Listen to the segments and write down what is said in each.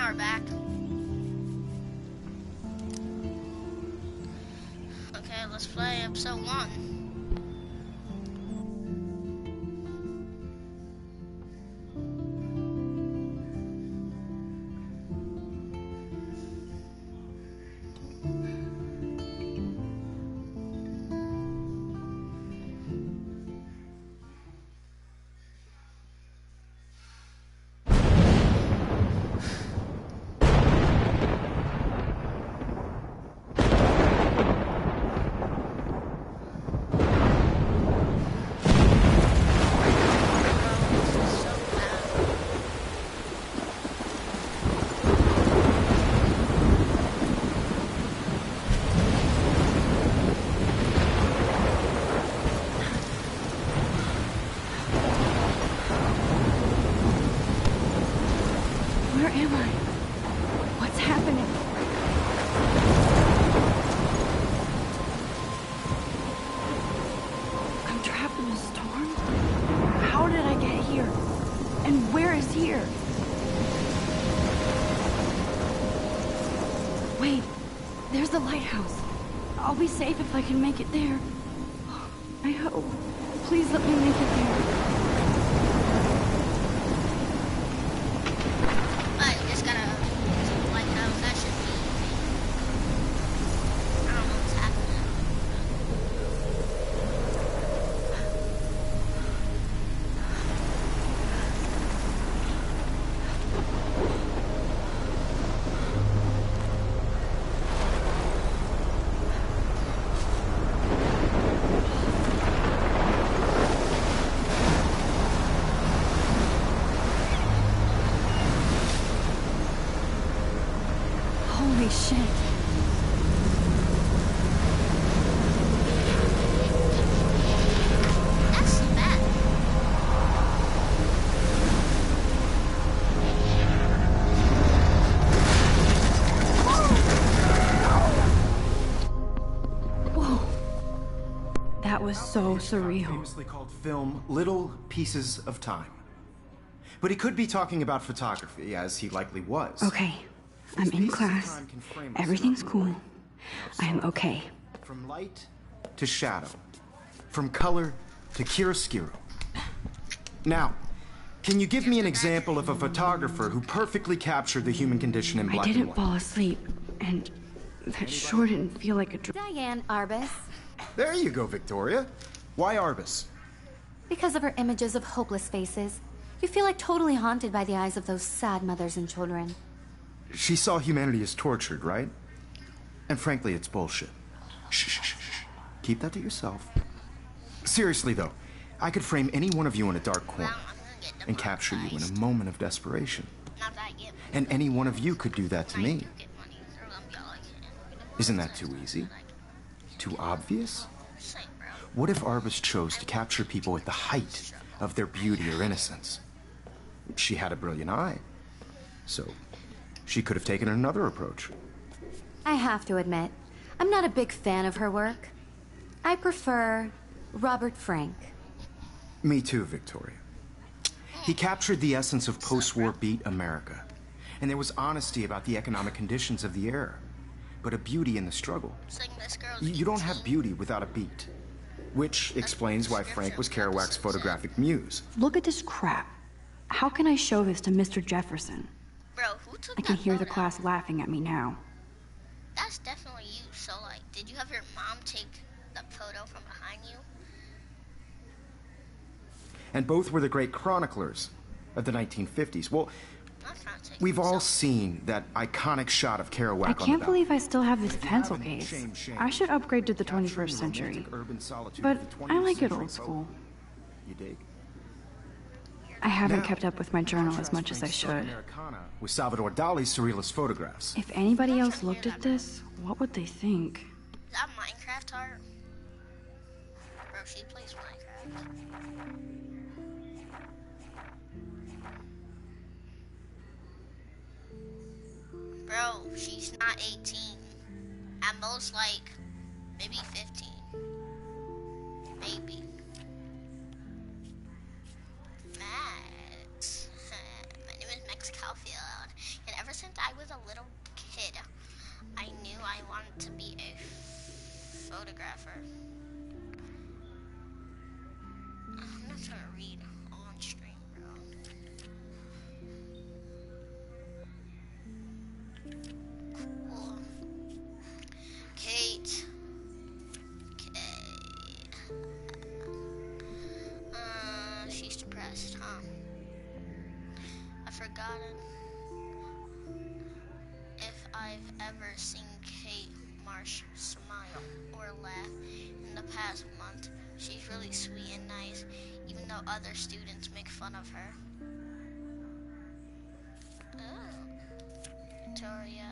now we're back. Okay, let's play episode 1. Where am I? What's happening? I'm trapped in a storm? How did I get here? And where is here? Wait, there's the lighthouse. I'll be safe if I can make it there. I hope. Please let me make it there. Holy shit. That's bad. Whoa. That was so surreal. Famously called film Little Pieces of Time. But he could be talking about photography, as he likely was. Okay. I'm in class. Everything's cool. I am okay. From light to shadow. From color to chiaroscuro. Now, can you give me an example of a photographer who perfectly captured the human condition in black and I didn't white? fall asleep, and that sure didn't feel like a dream. Diane Arbus. There you go, Victoria. Why Arbus? Because of her images of hopeless faces, you feel like totally haunted by the eyes of those sad mothers and children. She saw humanity as tortured, right? And frankly, it's bullshit. Shh, shh, shh, shh. Keep that to yourself. Seriously, though, I could frame any one of you in a dark corner and capture you in a moment of desperation. And any one of you could do that to me. Isn't that too easy? Too obvious? What if Arbus chose to capture people at the height of their beauty or innocence? She had a brilliant eye, so she could have taken another approach. I have to admit, I'm not a big fan of her work. I prefer Robert Frank. Me too, Victoria. He captured the essence of post-war beat America, and there was honesty about the economic conditions of the era, but a beauty in the struggle. You don't have beauty without a beat, which explains why Frank was Kerouac's photographic muse. Look at this crap. How can I show this to Mr. Jefferson? Bro, who took I can that hear the photo? class laughing at me now. That's definitely you. So, like, did you have your mom take the photo from behind you? And both were the great chroniclers of the 1950s. Well, we've all seen that iconic shot of Kerouac I on the can't balcony. believe I still have this pencil haven't, case. shame. I should upgrade to the Capturing 21st the century. romantic urban solitude But of the I 20th like it century old school. You dig? I haven't Now, kept up with my journal as contrast much as I Frank's should. Americana with Salvador Dali's surrealist photographs. If anybody else looked at this, what would they think? Is that Minecraft art? Bro, she plays Minecraft. Bro, she's not 18. At most, like, maybe 15. Maybe. Max. My name is Max Caulfield. And ever since I wanted to be a photographer. I'm not trying to read on stream, bro. Cool. Kate. Okay. She's depressed, huh? I've forgotten if I've ever seen Kate Marsh smile or laugh in the past month. She's really sweet and nice, even though other students make fun of her. Oh, Victoria.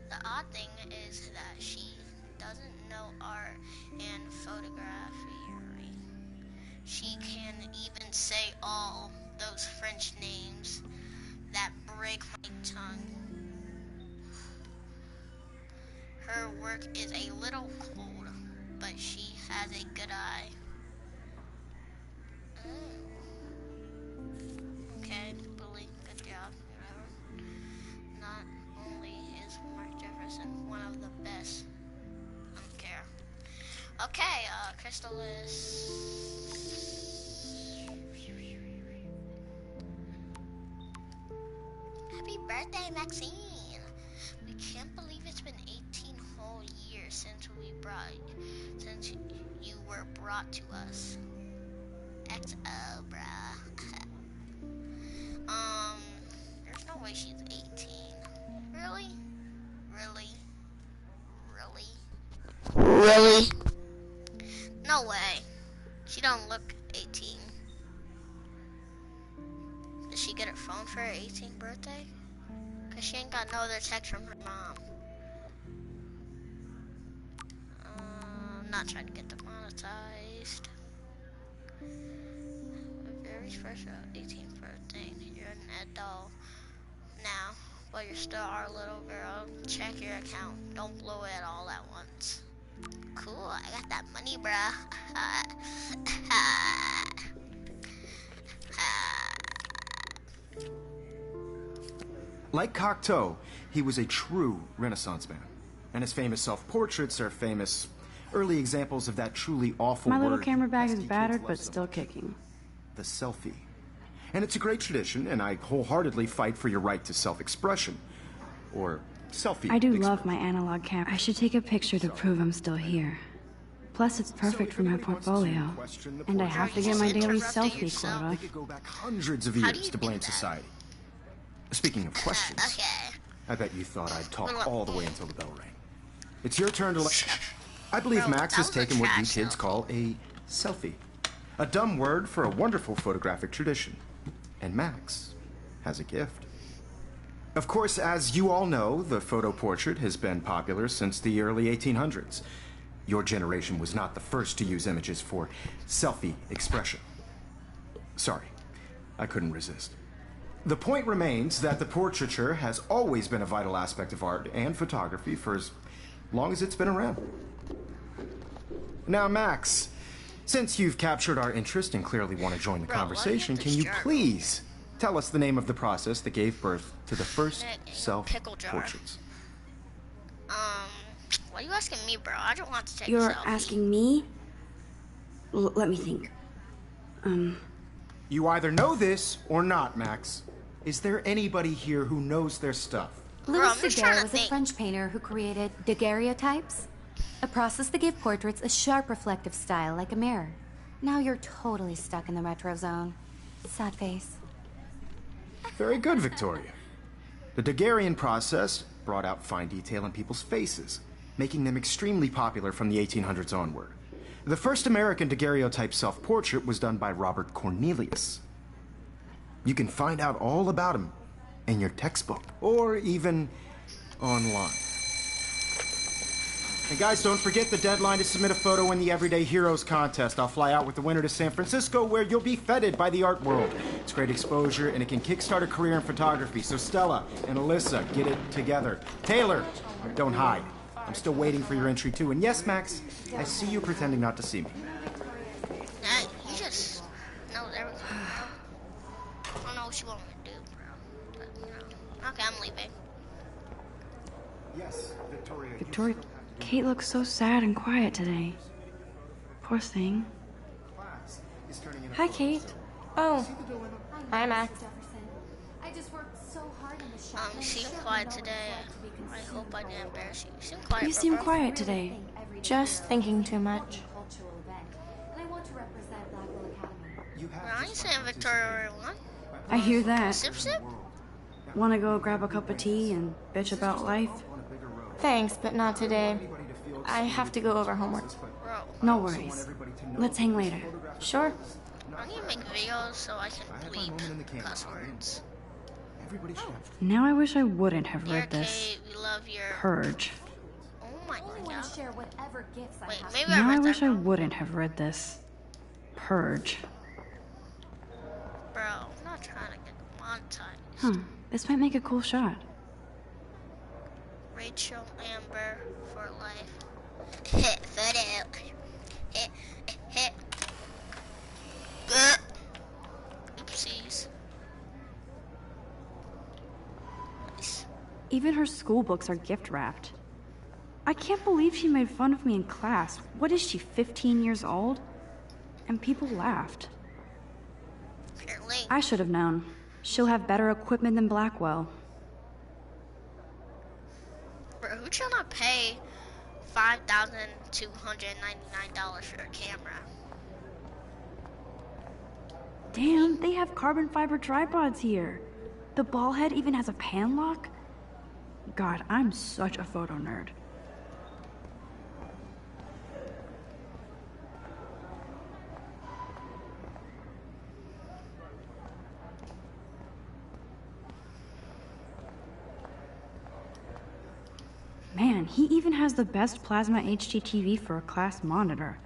The odd thing is that she doesn't know art and photography. She can even say all those French names that break my tongue. Her work is a little cold, but she has a good eye. Okay, bully, good job. Not only is Mark Jefferson one of the best. I don't care. Okay, Crystallis. Happy birthday, Maxine. We can't believe it's been 18 whole years since you were brought to us. XO, bruh. There's no way she's 18. Really? Really? Really? Really? No way. She don't look 18. Did she get her phone for her 18th birthday? Cause she ain't got no other text from her mom. I'm not trying to get demonetized. Very special 18th birthday. You're an adult now, but you're still our little girl. Check your account. Don't blow it all at once. Cool, I got that money, bruh. Like Cocteau, he was a true Renaissance man, and his famous self-portraits are famous early examples of that truly awful My little word camera bag is nasty battered, kids but love so still much. kicking. The selfie. And it's a great tradition, and I wholeheartedly fight for your right to self-expression. Or selfie. I do love my analog camera. I should take a picture to prove I'm still here. Plus, it's perfect for my portfolio. And I have to get my daily selfie They quota. could go back hundreds of How do years you to do blame that? society. Speaking of questions, Okay. I bet you thought I'd talk Well, all the way until the bell rang. It's your turn to I believe Bro, Max that has was a taken what you trash kids selfie. call a selfie. A dumb word for a wonderful photographic tradition. And Max has a gift. Of course, as you all know, the photo portrait has been popular since the early 1800s. Your generation was not the first to use images for selfie expression. Sorry, I couldn't resist. The point remains that the portraiture has always been a vital aspect of art and photography for as long as it's been around. Now, Max, since you've captured our interest and clearly want to join the Bro, why do you conversation, have to can you struggle? please tell us the name of the process that gave birth to the first Pickle jar. self-portraits? Why are you asking me, bro? I don't want to take a You're selfie. asking me? Let me think. You either know this or not, Max. Is there anybody here who knows their stuff? Bro, Louis I'm just trying Daguerre to was a think. French painter who created daguerreotypes, a process that gave portraits a sharp reflective style like a mirror. Now you're totally stuck in the retro zone. Sad face. Very good, Victoria. The Daguerrean process brought out fine detail in people's faces, making them extremely popular from the 1800s onward. The first American daguerreotype self-portrait was done by Robert Cornelius. You can find out all about him in your textbook, or even online. And guys, don't forget the deadline to submit a photo in the Everyday Heroes contest. I'll fly out with the winner to San Francisco, where you'll be feted by the art world. It's great exposure, and it can kickstart a career in photography. So Stella and Alyssa, get it together. Taylor, don't hide. I'm still waiting for your entry, too. And yes, Max, I see you pretending not to see me. You just... No, there we go. I don't know what you want me to do, bro. But, you know. Okay, I'm leaving. Yes, Victoria. Victoria, Kate looks so sad and quiet today. Poor thing. Hi, Kate. Oh, hi, Max. I just worked so hard in the shop. You seem quiet today. I hope I didn't embarrass you. You seem quiet, You seem bro. quiet today. Just thinking too much. And I want to represent Blackwell Academy. Well, I ain't saying Victoria won. I hear that. Sip, sip. Want to go grab a cup of tea and bitch about life? Thanks, but not today. I have to go over homework. Bro, No worries. Let's hang later. Sure. I need to make videos so I can bleep cuss words. Now I wish I wouldn't have Dear read this. Kate, we love your... Purge. Oh my god. Share whatever gifts I Wait, have. maybe Now I I read wish that I wrong. wouldn't have read this. Purge. Bro, I'm not trying to get monetized. Huh. This might make a cool shot. Rachel Amber for life. Hit photo. Hit. Hit. Oopsies. Nice. Even her school books are gift wrapped. I can't believe she made fun of me in class. What is she, 15 years old? And people laughed. Apparently. I should have known. She'll have better equipment than Blackwell. Bro, who trying to pay $5,299 for a camera? Damn, they have carbon fiber tripods here. The ball head even has a pan lock? God, I'm such a photo nerd. Man, he even has the best plasma HDTV for a class monitor.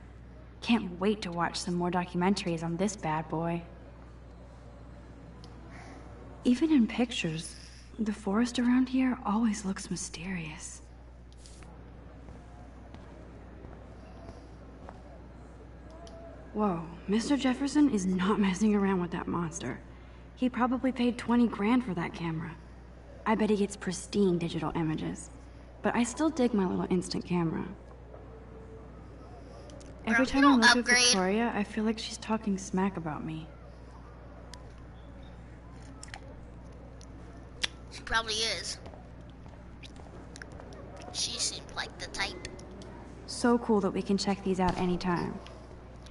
Can't wait to watch some more documentaries on this bad boy. Even in pictures, the forest around here always looks mysterious. Whoa, Mr. Jefferson is not messing around with that monster. He probably paid 20 grand for that camera. I bet he gets pristine digital images. But I still dig my little instant camera. Every time I look at Victoria, I feel like she's talking smack about me. She probably is. She seemed like the type. So cool that we can check these out anytime.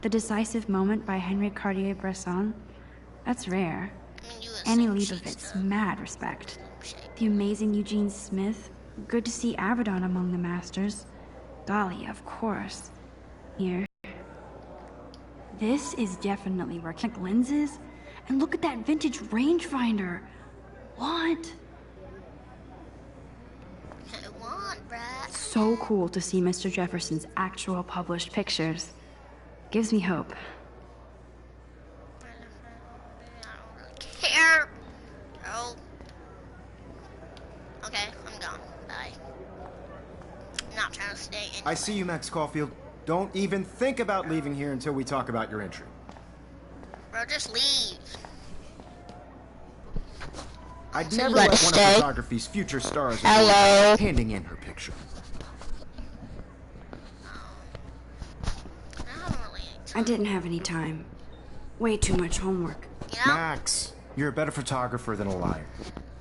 The Decisive Moment by Henry Cartier-Bresson. That's rare. I mean, you Annie assume she's Leibovitz, the mad respect. shape. The amazing Eugene Smith. Good to see Avedon among the masters. Golly, of course. Here. This is definitely where lenses. And look at that vintage rangefinder. What? Come on, bruh. So cool to see Mr. Jefferson's actual published pictures. Gives me hope. I don't really care. Oh. Okay, I'm gone. Bye. I'm not trying to stay in. I see you, Max Caulfield. Don't even think about leaving here until we talk about your entry. Bro, just leave. I'd never let one of photography's future stars Hello. handing in her picture. I don't really. I didn't have any time. Way too much homework. You know? Max, you're a better photographer than a liar.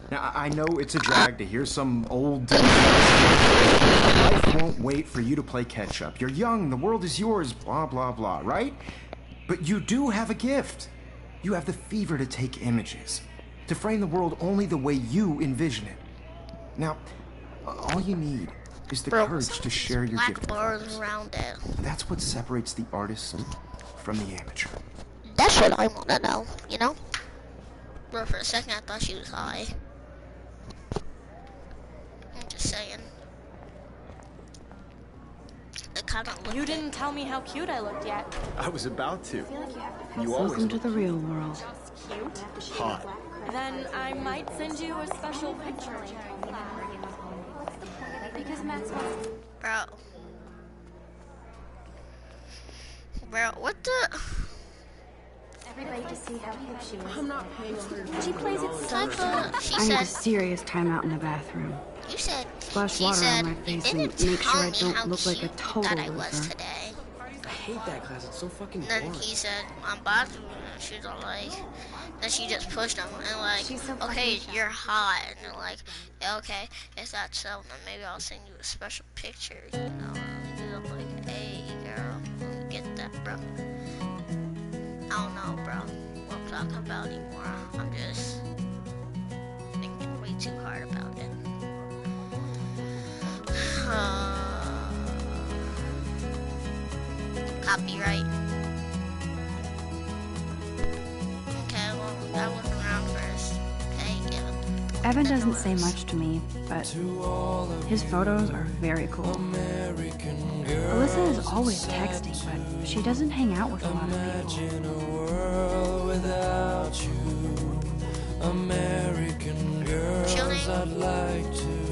Now, I know it's a drag to hear some old dude. Life won't wait for you to play catch up. You're young, the world is yours, blah, blah, blah, right? But you do have a gift. You have the fever to take images, to frame the world only the way you envision it. Now, all you need is the courage to share your Black gift. bars around it. That's what separates the artist from the amateur. That's what I want to know, you know? Bro, for a second I thought she was high. I'm just saying. It kind of looked You didn't tell me how cute I looked yet. I was about to. You always Welcome to the real world. Cute? hot. Then I might send you a special picture. Because Max wants Bro, what the? Everybody to see how cute she is. I'm not paying her. She plays it so She I need a said, serious timeout in the bathroom. you said, Splash she water said, on my face you and didn't make sure tell I me don't how look like a cute you total thought I was loser. today. I hate that class. It's so fucking And then boring. he said, I'm bathroom. And she was all like, then she just pushed him and like, She's so okay, fucking you're hot. And they're like, yeah, okay, if that's so, then maybe I'll send you a special picture, you know. And he was like, hey, girl, get that, bro. I don't know, bro, what I'm talking about anymore. I'm just thinking way too hard about it. Copyright. Okay, well, that was around first. Okay, yeah. Evan doesn't say much to me, but his photos are very cool. Alyssa is always texting, but she doesn't hang out with a lot of people. What's your name?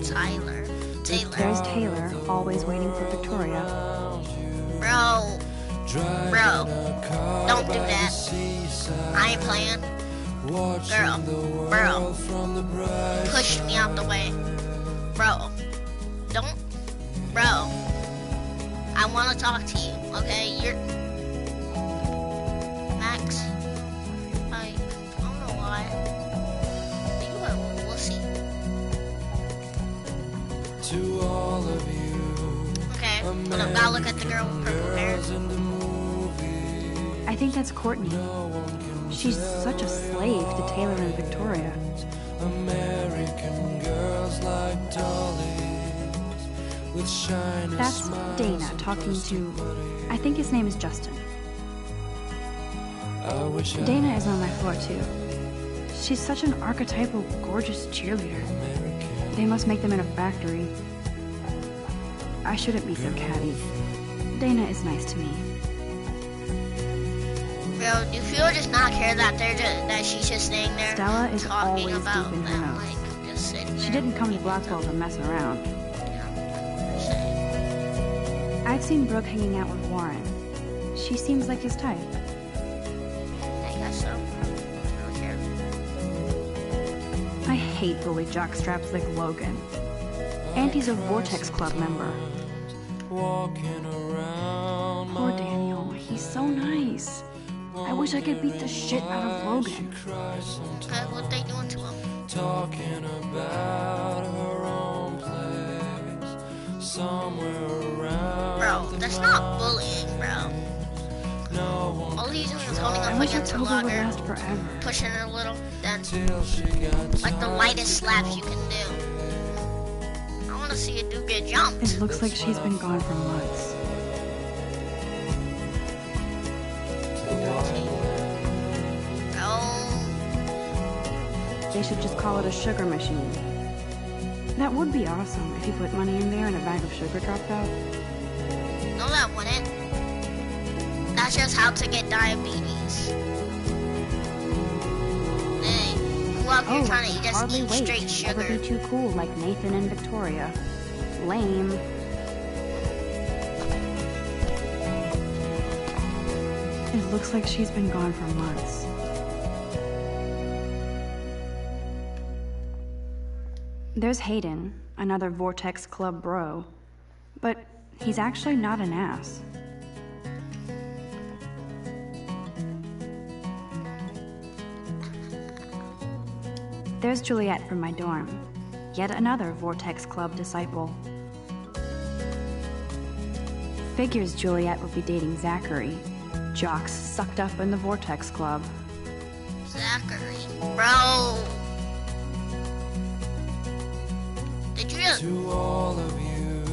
Tyler. Taylor. There's Taylor, always waiting for Victoria. Bro. Bro. Don't do that. I ain't playing. Girl. Bro. You pushed me out the way. Bro. Don't. Bro. I want to talk to you, okay? You're... Max. I don't know why. You are a wussy. To all of you. Okay, hold up. Gotta look at the girl with purple hair. I think that's Courtney. She's such a slave to Taylor and Victoria. American girls like dollies with shiny That's smiles Dana talking to, I think his name is Justin. I wish I Dana is on my floor too. She's such an archetypal, gorgeous cheerleader. They must make them in a factory. I shouldn't be so catty. Dana is nice to me. Bro, do people just not care that that she's just staying there Stella is talking always about deep in her them, notes. like, just sitting there? She didn't come to Blackwell to mess around. Yeah, same. I've seen Brooke hanging out with Warren. She seems like his type. I guess so. I don't care. I hate bully jockstraps like Logan. And he's a Vortex Club member. walking around Poor Daniel, he's so nice. I wish I could beat the shit out of Logan. Okay, what they doing to him? talking about her own place somewhere around. Bro, that's not bullying, bro. No one All he's doing is holding I up wish against a October would locker, last forever. pushing it a little, then till she got like the lightest slaps you can do. I want to see a dude get jumped. It looks like she's been gone for months. Oh, They should just call it a sugar machine. That would be awesome if you put money in there and a bag of sugar dropped out. no, that wouldn't. That's just how to get diabetes. Hey, who up here trying to just hardly eat wait straight to ever sugar? be too cool like Nathan and Victoria. Lame. It looks like she's been gone for months. There's Hayden, another Vortex Club bro. But he's actually not an ass. There's Juliet from my dorm. Yet another Vortex Club disciple. Figures Juliet would be dating Zachary. Jocks sucked up in the Vortex Club. Zachary, bro. Did you just to all of you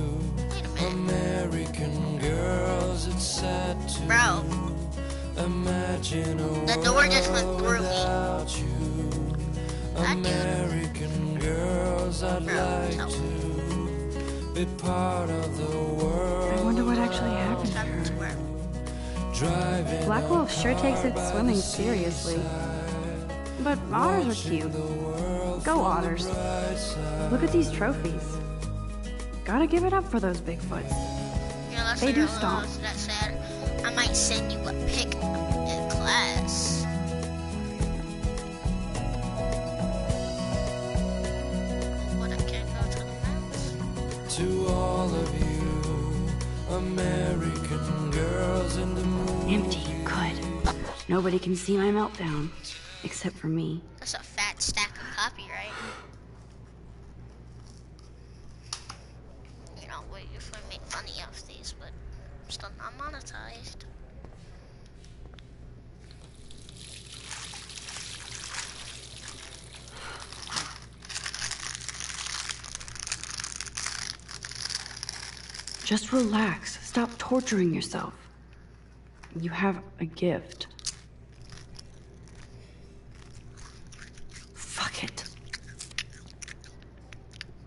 wait a minute, American girls? It's sad to bro? imagine a The door just went world through me. without you. That dude, American girls, I'd bro. like No. to be part of the world. I wonder what actually happened to Happened to her. her. Driving Blackwell sure takes its swimming seriously. But otters are cute. Go otters. Look at these trophies. Gotta give it up for those Bigfoots. Yeah, that's They the do girl stomp. that said, I might send you a pic in class. American girls in the movies. Empty, good. Nobody can see my meltdown, except for me. That's a fat stack of copyright. You know, we usually make money off these, but still not monetized. Just relax. Stop torturing yourself. You have a gift. Fuck it.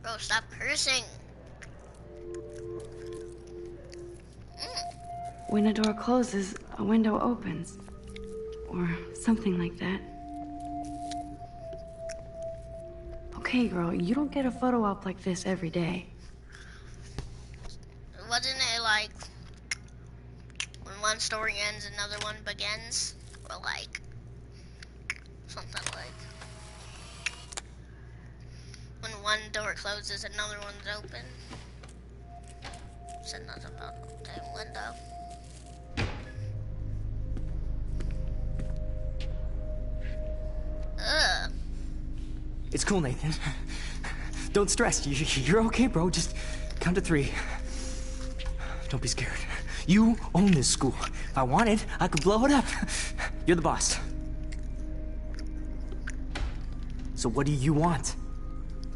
Bro, stop cursing. When a door closes, a window opens. Or something like that. Okay, girl, you don't get a photo op like this every day. Wasn't it like when one story ends, another one begins? Or like something like when one door closes, another one's open. Said nothing about the window. Ugh. It's cool, Nathan. Don't stress. You're okay, bro. Just count to 3. Don't be scared. You own this school. If I wanted, I could blow it up. You're the boss. So what do you want?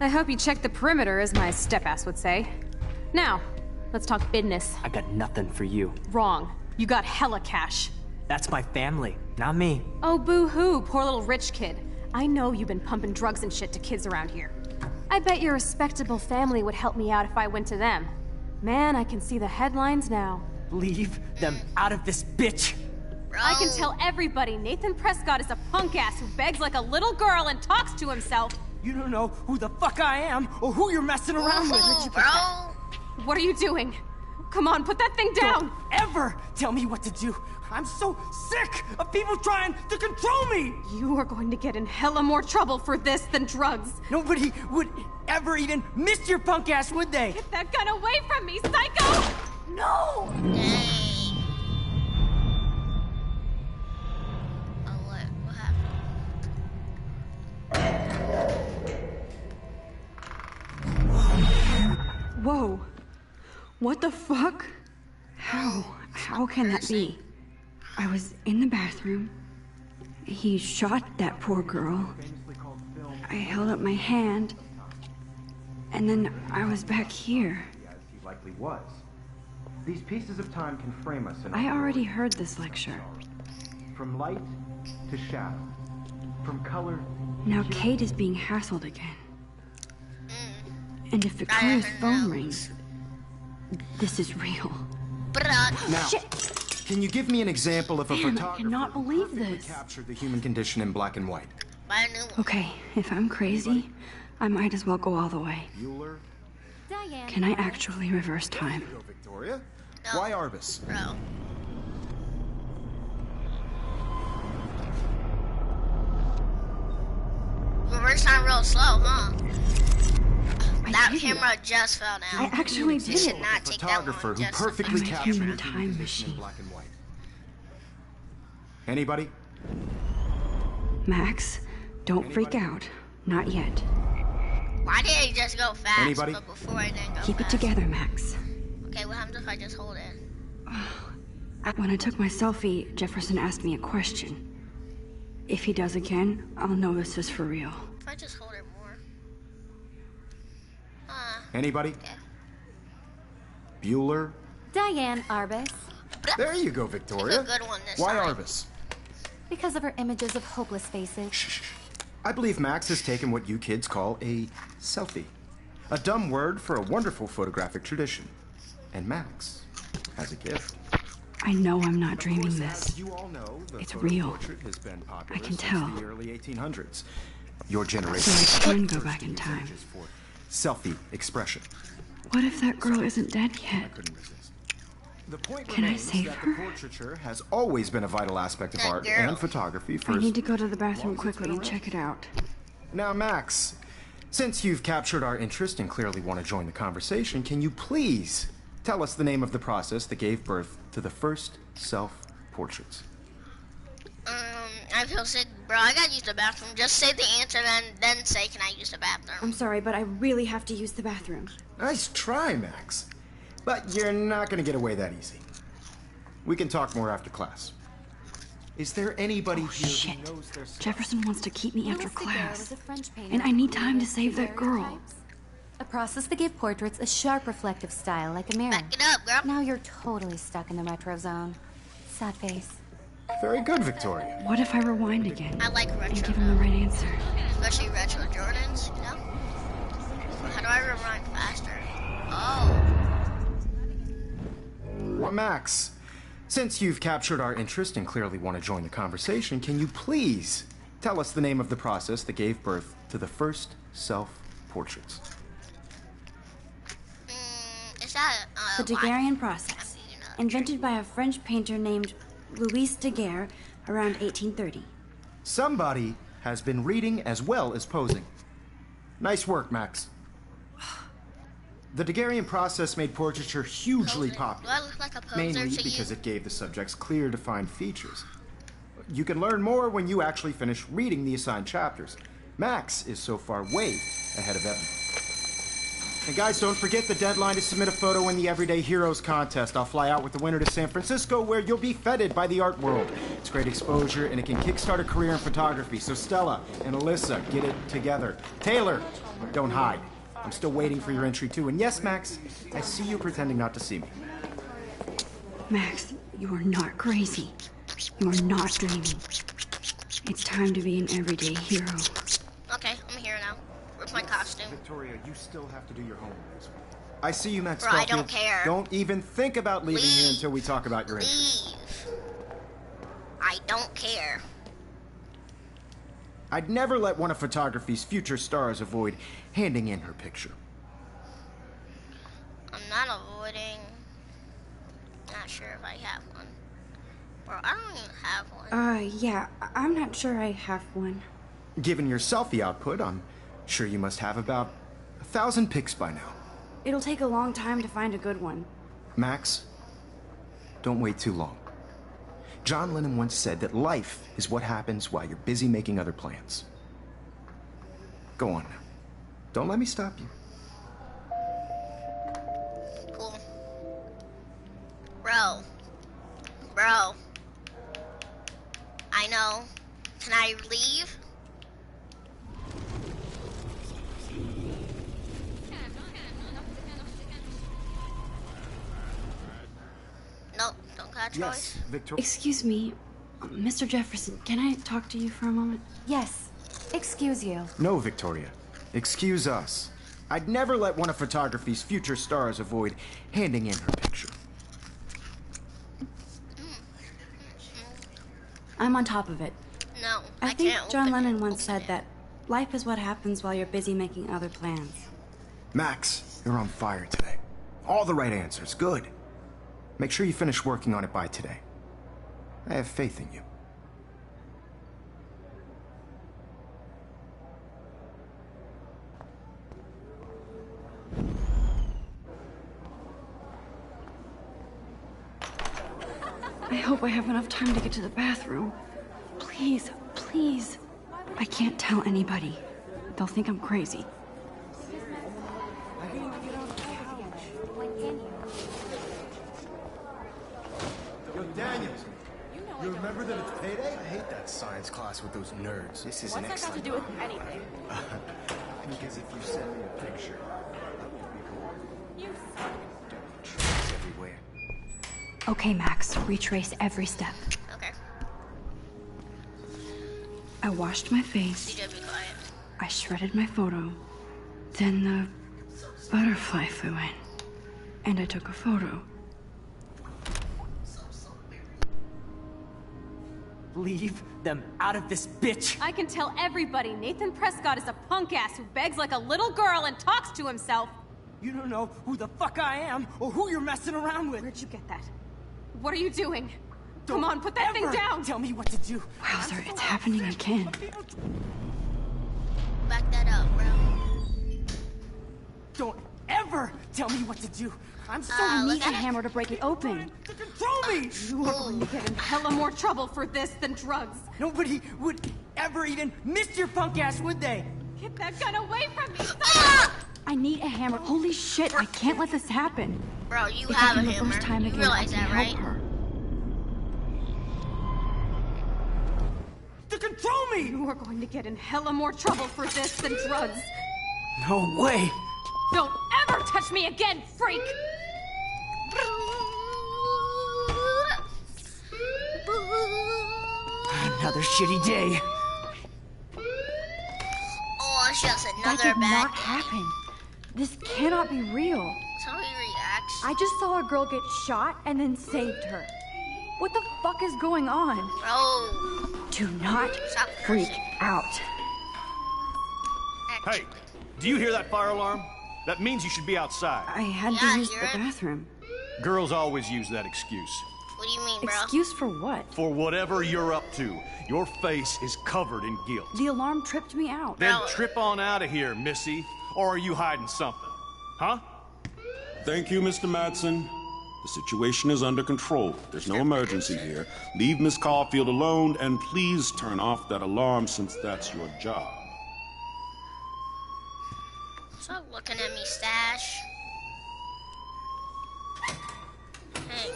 I hope you checked the perimeter, as my step-ass would say. Now, let's talk business. I got nothing for you. Wrong. You got hella cash. That's my family, not me. Oh, boo-hoo, poor little rich kid. I know you've been pumping drugs and shit to kids around here. I bet your respectable family would help me out if I went to them. Man, I can see the headlines now. Leave them out of this bitch. Bro. I can tell everybody Nathan Prescott is a punk ass who begs like a little girl and talks to himself. You don't know who the fuck I am or who you're messing around with. Ooh, bro. What are you doing? Come on, put that thing down! Don't ever tell me what to do. I'm so sick of people trying to control me. You are going to get in hella more trouble for this than drugs. Nobody would ever even miss your punk ass, would they? Get that gun away from me, psycho! No! Dang. Oh, what happened? Whoa. What the fuck? How can that be? I was in the bathroom. He shot that poor girl. I held up my hand. And then I was back here. As he likely was. These pieces of time can frame us in I already heard this lecture. from light to shadow, from color. Now Kate is being hassled again. And if Victoria's phone rings, this is real. Now, can you give me an example of a Damn, I photographer cannot who believe perfectly this. captured the human condition in black and white? Buy a new one. Okay, if I'm crazy, I might as well go all the way. Bueller? Diane. Can I actually reverse time? Go, Victoria. No. Why Arbus? Bro. Reverse time real slow, huh? That did it. camera just fell down. I actually You did should it. not take that Photographer one who just perfectly I'm a captured human the time human condition in machine. black and white. Anybody? Max, don't freak out. Not yet. Why did it just go fast? Anybody? But before it didn't go Keep it fast? together, Max. Okay, what happens if I just hold it? When I took my selfie, Jefferson asked me a question. If he does again, I'll know this is for real. If I just hold it more. Anybody? Okay. Bueller? Diane Arbus. There you go, Victoria. Pick a good one this Why time. Arbus? Because of her images of hopeless faces. Shh. I believe Max has taken what you kids call a selfie. A dumb word for a wonderful photographic tradition. And Max has a gift. I know I'm not dreaming As this. you all know, the It's photo real. portrait has been popular I can since tell. the early 1800s. Your generation So I can go back in time. is for selfie expression. What if that girl isn't dead yet? Couldn't resist. The point Can I remains save that her? the portraiture has always been a vital aspect of That art girl. and photography for I as need to go to the bathroom long as it's quickly been and check it out. Now, Max, since you've captured our interest and clearly want to join the conversation, can you please tell us the name of the process that gave birth to the first self-portraits. I feel sick, bro. I gotta use the bathroom. Just say the answer, then say, can I use the bathroom? I'm sorry, but I really have to use the bathroom. Nice try, Max. But you're not gonna get away that easy. We can talk more after class. Is there anybody here Shit. who knows their... Jefferson wants to keep me after Louis Daguerre class. was a French painter And I need who time to created save that girl. daguerreotypes, a process that gave portraits a sharp reflective style like a mirror. Back it up, girl. Now you're totally stuck in the retro zone. Sad face. Very good, Victoria. What if I rewind again I like and retro, give him the right answer? especially retro Jordans, you know? How do I rewind faster? Oh. Well, Max, since you've captured our interest and clearly want to join the conversation, can you please tell us the name of the process that gave birth to the first self-portraits? Is that, The Daguerrean process, you know, invented by a French painter named Louis Daguerre around 1830. Somebody has been reading as well as posing. Nice work, Max. The Daguerrean process made portraiture hugely Do popular, I look like a poser mainly to because you? it gave the subjects clear, defined features. You can learn more when you actually finish reading the assigned chapters. Max is so far way ahead of Evan. And guys, don't forget the deadline to submit a photo in the Everyday Heroes contest. I'll fly out with the winner to San Francisco, where you'll be feted by the art world. It's great exposure, and it can kickstart a career in photography. So Stella and Alyssa, get it together. Taylor, don't hide. I'm still waiting for your entry, too. And yes, Max, I see you pretending not to see me. Max, you are not crazy. You are not dreaming. It's time to be an everyday hero. Okay, I'm here now. Where's my costume? Victoria, you still have to do your homework. I see you, Max. Bro, I Caulfield. don't care. Don't even think about leaving here Leave. until we talk about your entry. Leave. I don't care. I'd never let one of photography's future stars avoid handing in her picture. I'm not avoiding. Not sure if I have one. Bro, I don't even have one. Yeah, I'm not sure I have one. Given your selfie output, I'm sure you must have about 1,000 pics by now. It'll take a long time to find a good one. Max, don't wait too long. John Lennon once said that life is what happens while you're busy making other plans. Go on now. Don't let me stop you. Cool. Bro. I know. Can I leave? Nope, don't got a choice. Yes, Victoria. Excuse me, Mr. Jefferson, can I talk to you for a moment? Yes. Excuse you. No, Victoria. Excuse us. I'd never let one of photography's future stars avoid handing in her picture. I'm on top of it. No, I I think can't John open Lennon it. once Open said it. that life is what happens while you're busy making other plans. Max, you're on fire today. All the right answers. Good. Make sure you finish working on it by today. I have faith in you. I hope I have enough time to get to the bathroom. Please, please. I can't tell anybody. They'll think I'm crazy. Yo, Daniels, you remember that it's payday? I hate that science class with those nerds. This is an excellent. What's that got to do with anything? Because if you send me a picture, you trees everywhere. Okay, Max, retrace every step. Okay. I washed my face. DJ, be quiet. I shredded my photo. Then the butterfly flew in. And I took a photo. Leave them out of this bitch! I can tell everybody Nathan Prescott is a punk ass who begs like a little girl and talks to himself. You don't know who the fuck I am or who you're messing around with. Where'd you get that? What are you doing? Don't Come on, put that thing ever down! Tell me what to do. Wowzer, it's happening again. Back that up, bro. Don't ever tell me what to do. I'm so I need look a at it. hammer to break it open. to control me! You are going to get in hella more trouble for this than drugs. Nobody would ever even miss your punk ass, would they? Get that gun away from me! I need a hammer. Holy shit, I can't let this happen. Bro, you If have I a can hammer. reverse time You again, realize I can that, help right? her. To control me! You are going to get in hella more trouble for this than drugs. No way! Don't ever touch me again, freak! Another shitty day. Oh, it's just That another did bad not day. happen. This cannot be real. That's how he reacts. I just saw a girl get shot and then saved her. What the fuck is going on? Bro, Do not Stop freak cursing. out. actually. Hey, do you hear that fire alarm? That means you should be outside. I had Yeah, to I use the hear it. bathroom. Girls always use that excuse. What do you mean, bro? Excuse for what? For whatever you're up to, your face is covered in guilt. The alarm tripped me out. Then Bro. trip on out of here, Missy. Or are you hiding something? Huh? Thank you, Mr. Madsen. The situation is under control. There's no emergency here. Leave Miss Caulfield alone, and please turn off that alarm since that's your job. Stop looking at me, Stash. Hey.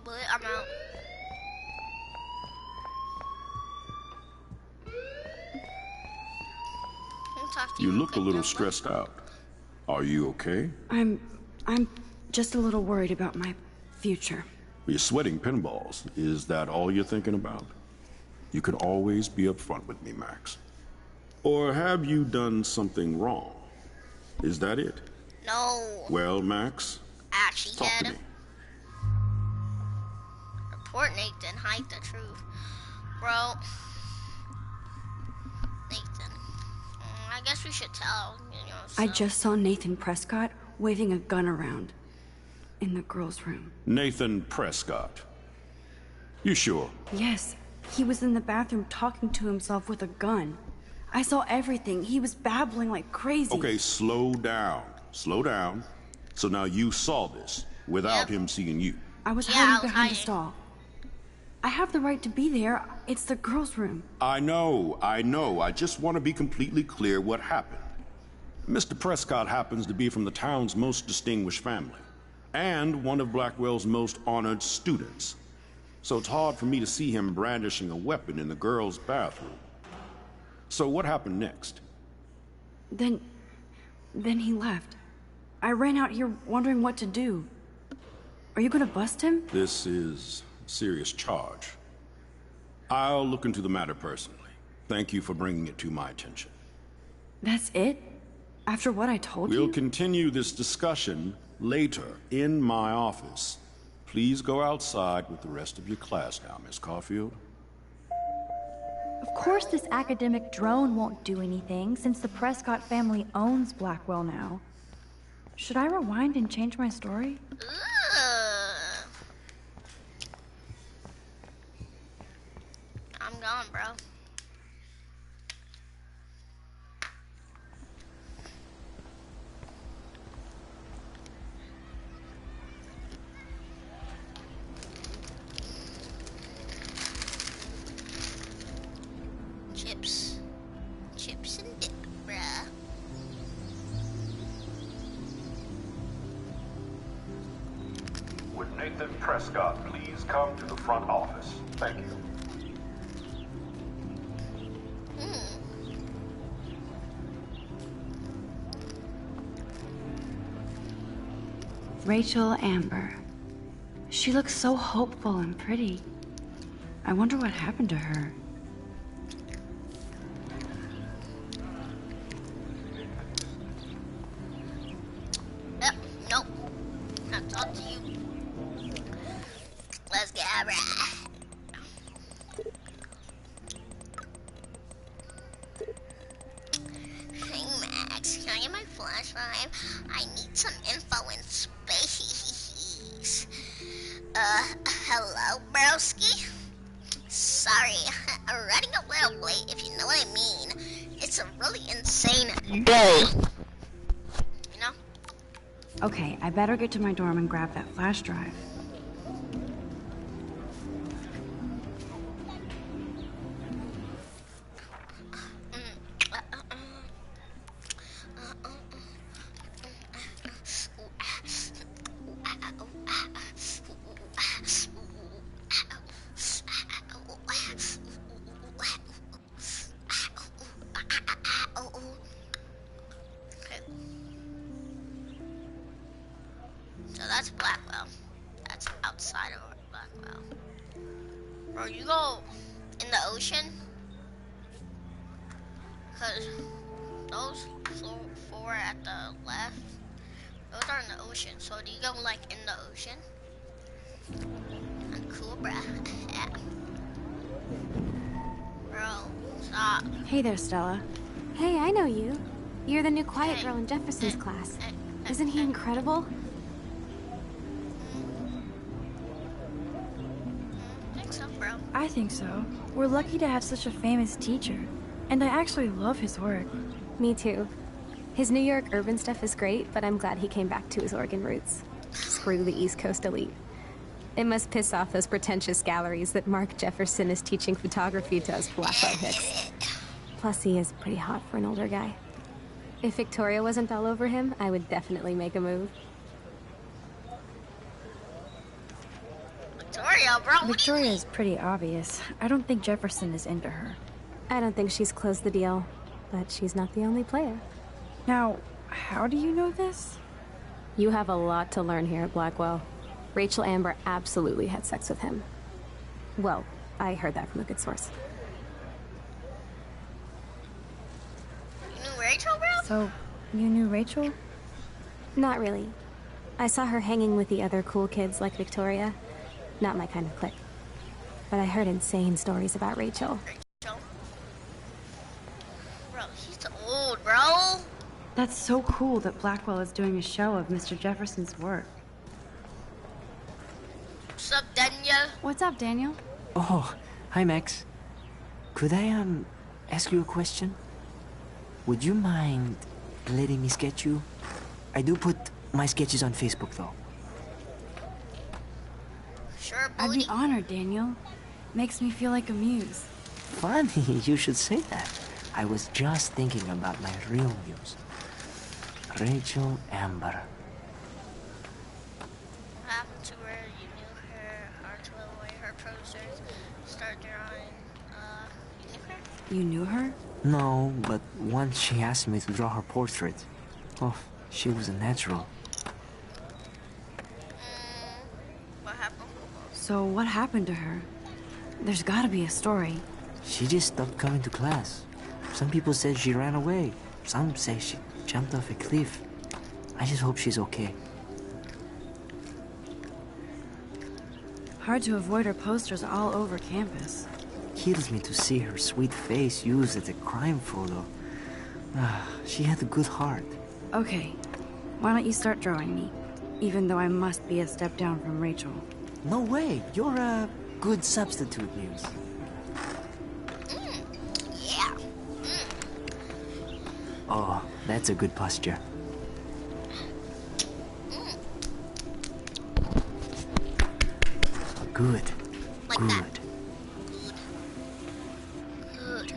But I'm out. I'll talk to You you look a quick, little Nova. stressed out. Are you okay? I'm just a little worried about my future. You're sweating pinballs. Is that all you're thinking about? You can always be upfront with me, Max. Or have you done something wrong? Is that it? No. Well, Max, Actually, talk to Ted. me. Report Nathan. Hide the truth. Bro. Nathan. I guess we should tell, I so- just saw Nathan Prescott waving a gun around in the girls' room. Nathan Prescott. You sure? Yes, he was in the bathroom talking to himself with a gun. I saw everything. He was babbling like crazy. Okay, slow down. Slow down. So now you saw this without Yep. him seeing you. I was Yeah, hiding I was behind the hiding. stall. I have the right to be there. It's the girls' room. I know. I just want to be completely clear what happened. Mr. Prescott happens to be from the town's most distinguished family, and one of Blackwell's most honored students. So it's hard for me to see him brandishing a weapon in the girls' bathroom. So what happened next? Then he left. I ran out here wondering what to do. Are you gonna bust him? This is a serious charge. I'll look into the matter personally. Thank you for bringing it to my attention. That's it? After what I told We'll you? continue this discussion later in my office. Please go outside with the rest of your class now, Miss Caulfield. Of course this academic drone won't do anything, since the Prescott family owns Blackwell now. Should I rewind and change my story? Ugh. I'm gone, bro. Chips. Chips and dip, bruh. Would Nathan Prescott please come to the front office? Thank you. Rachel Amber. She looks so hopeful and pretty. I wonder what happened to her. Yep, nope. Not talk to you. Let's get right. Hey Max, can I get my flash drive? I need some info in space. Hello, broski? Sorry, I'm running a little late if you know what I mean. It's a really insane day. Okay, I better get to my dorm and grab that flash drive. So that's Blackwell. That's outside of Blackwell. Bro, you go in the ocean? Because those four at the left, those are in the ocean. So do you go like in the ocean? I'm cool, bruh. Yeah. Bro, stop. Hey there, Stella. Hey, I know you. You're the new quiet girl in Jefferson's class. Isn't he incredible? I think so. We're lucky to have such a famous teacher. And I actually love his work. Me too. His New York urban stuff is great, but I'm glad he came back to his Oregon roots. Screw the East Coast elite. It must piss off those pretentious galleries that Mark Jefferson is teaching photography to us Blackwell hicks. Plus, he is pretty hot for an older guy. If Victoria wasn't all over him, I would definitely make a move. Victoria, bro. Victoria is pretty obvious. I don't think Jefferson is into her. I don't think she's closed the deal, but she's not the only player. Now, how do you know this? You have a lot to learn here at Blackwell. Rachel Amber absolutely had sex with him. Well, I heard that from a good source. You knew Rachel, bro? So, you knew Rachel? Not really. I saw her hanging with the other cool kids like Victoria. Not my kind of clique. But I heard insane stories about Rachel. Rachel? Bro, he's old, bro. That's so cool that Blackwell is doing a show of Mr. Jefferson's work. What's up, Daniel? What's up, Daniel? Oh, hi, Max. Could I, ask you a question? Would you mind letting me sketch you? I do put my sketches on Facebook, though. Sure, I'd booty. be honored, Daniel. Makes me feel like a muse. Funny, you should say that. I was just thinking about my real muse. Rachel Amber. What happened to her? You knew her. Hard to avoid her posters. Start drawing. You knew her? You knew her? No, but once she asked me to draw her portrait. Oh, she was a natural. What happened? So what happened to her? There's gotta be a story. She just stopped coming to class. Some people said she ran away. Some say she jumped off a cliff. I just hope she's okay. Hard to avoid her posters all over campus. Kills me to see her sweet face used as a crime photo. She had a good heart. Okay, why don't you start drawing me? Even though I must be a step down from Rachel. No way, you're a good substitute, Muse. Yeah. Oh, that's a good posture. Good. Like good. that. Good.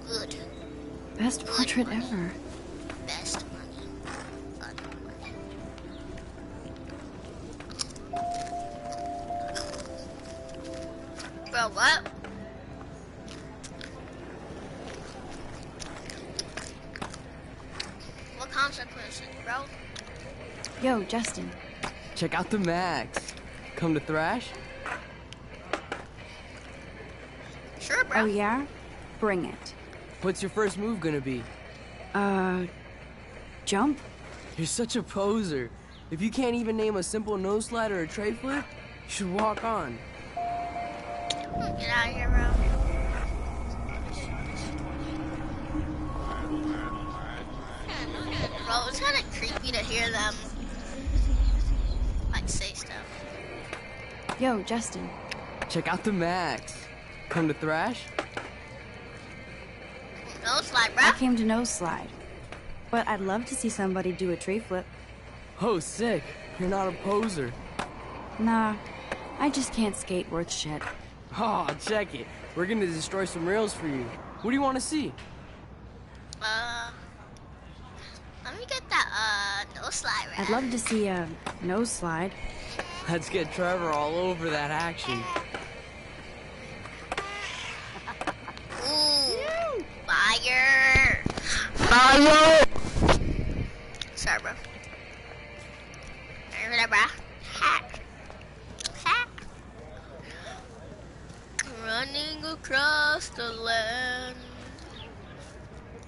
Good. Best portrait ever. Best money. Bro, what? What consequences, bro? Yo, Justin. Check out the Max. Come to thrash? Sure, bro. Oh, yeah? Bring it. What's your first move gonna be? Jump? You're such a poser. If you can't even name a simple nose slide or a tray flip, you should walk on. Get out of here, bro. Bro, it's kind of creepy to hear them, like, say stuff. Yo, Justin. Check out the Max. Come to thrash? Nose slide, I bruh. came to nose slide. But I'd love to see somebody do a tree flip. Oh, sick. You're not a poser. Nah, I just can't skate worth shit. Oh, check it. We're gonna destroy some rails for you. What do you want to see? Let me get that, no slide, bruh. I'd love to see a nose slide. Let's get Trevor all over that action. Ooh, fire! Fire! Sorry, bro. Remember that, bro? Hack. Hack. Running across the land.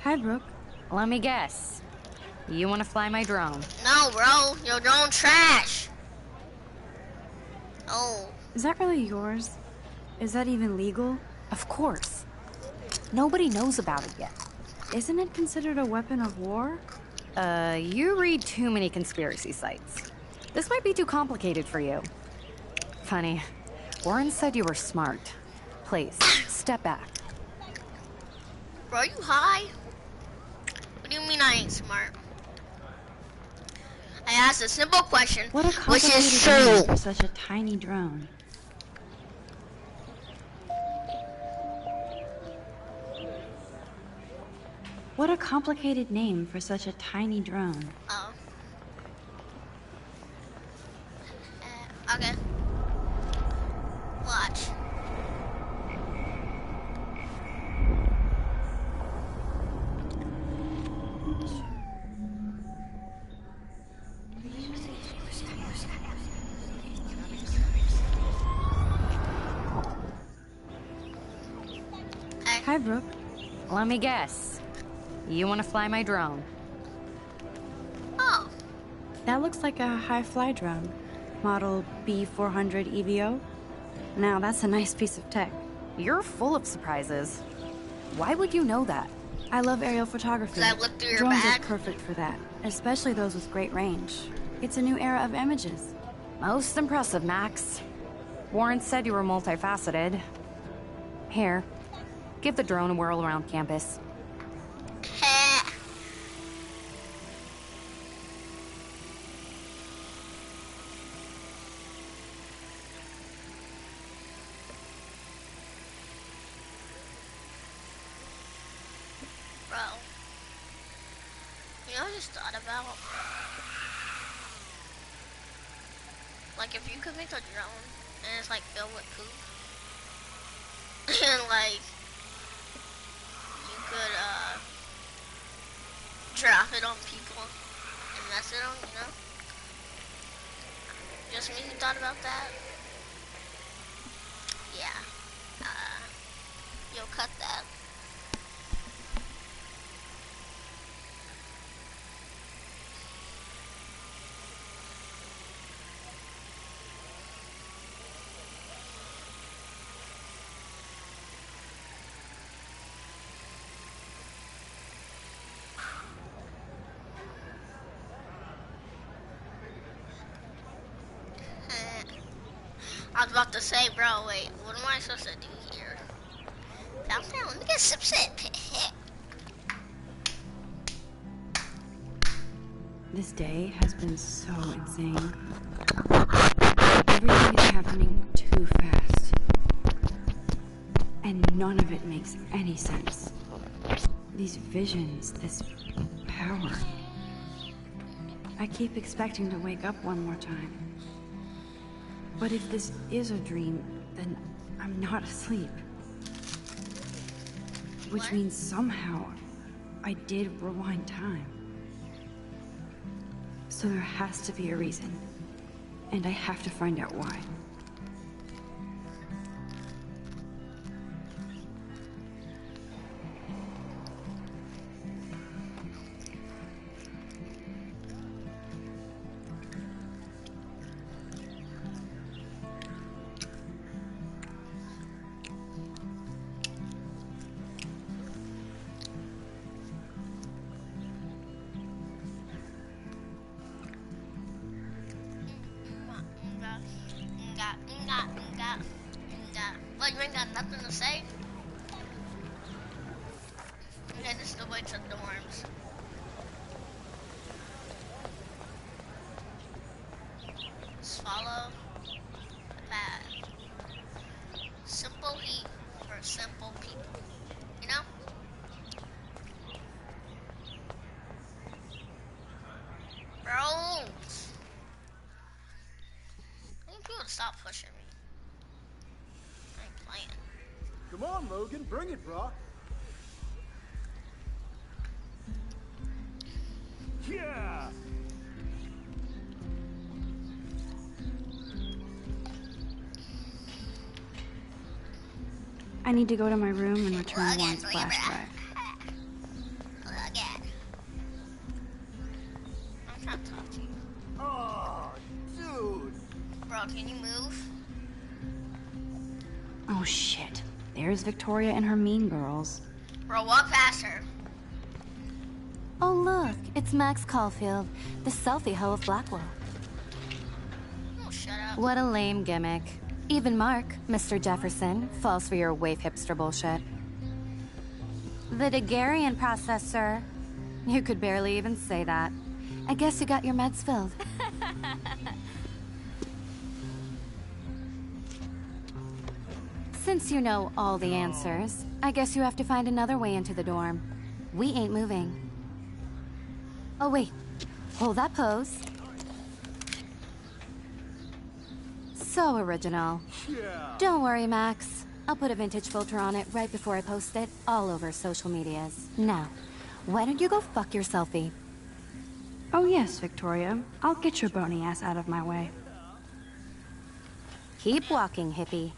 Hi, Brooke. Let me guess. You want to fly my drone? No, bro. Your drone trash. Oh. Is that really yours? Is that even legal? Of course. Nobody knows about it yet. Isn't it considered a weapon of war? You read too many conspiracy sites. This might be too complicated for you. Funny. Warren said you were smart. Please, step back. Bro, you high? What do you mean I ain't smart? I asked a simple question, What a which complicated is name true. for such a tiny drone. What a complicated name for such a tiny drone. Oh. Okay. Watch. Hi, Brooke. Let me guess. You want to fly my drone? Oh. That looks like a high-fly drone. Model B400 EVO. Now, that's a nice piece of tech. You're full of surprises. Why would you know that? I love aerial photography. Did I look through your Drones bag? are perfect for that, especially those with great range. It's a new era of images. Most impressive, Max. Warren said you were multifaceted. Here, give the drone a whirl around campus. Bro. You know what I just thought about? Like, if you could make a drone, and it's, like, filled with poop, and, like, you could, drop it on people, and mess it on, you know? Just me who thought about that? Yeah. You'll cut that. I was about to say, bro, wait, what am I supposed to do here? Down, let me get some sip. This day has been so insane. Everything is happening too fast. And none of it makes any sense. These visions, this power. I keep expecting to wake up one more time. But if this is a dream, then I'm not asleep. Which means somehow I did rewind time. So there has to be a reason. And I have to find out why. What, you ain't got nothing to say? Okay, this is the way to the dorms. Just follow the path. Simple heat for simple people. You know? Bro! I need people to stop pushing me. I ain't playing. Come on, Logan, bring it, bro. Yeah! I need to go to my room and return Juan's flashback. Again. I'm trying to talk to you. Oh, dude! Bro, can you move? Oh shit. There's Victoria and her mean girls. Bro, walk past her. Oh, look, it's Max Caulfield, the selfie hoe of Blackwell. Oh, shut up. What a lame gimmick. Even Mark, Mr. Jefferson, falls for your wave hipster bullshit. The Daguerrean process, sir. You could barely even say that. I guess you got your meds filled. Since you know all the answers, I guess you have to find another way into the dorm. We ain't moving. Oh, wait. Hold that pose. So original. Yeah. Don't worry, Max. I'll put a vintage filter on it right before I post it all over social medias. Now, why don't you go fuck your selfie? Oh yes, Victoria. I'll get your bony ass out of my way. Keep walking, hippie.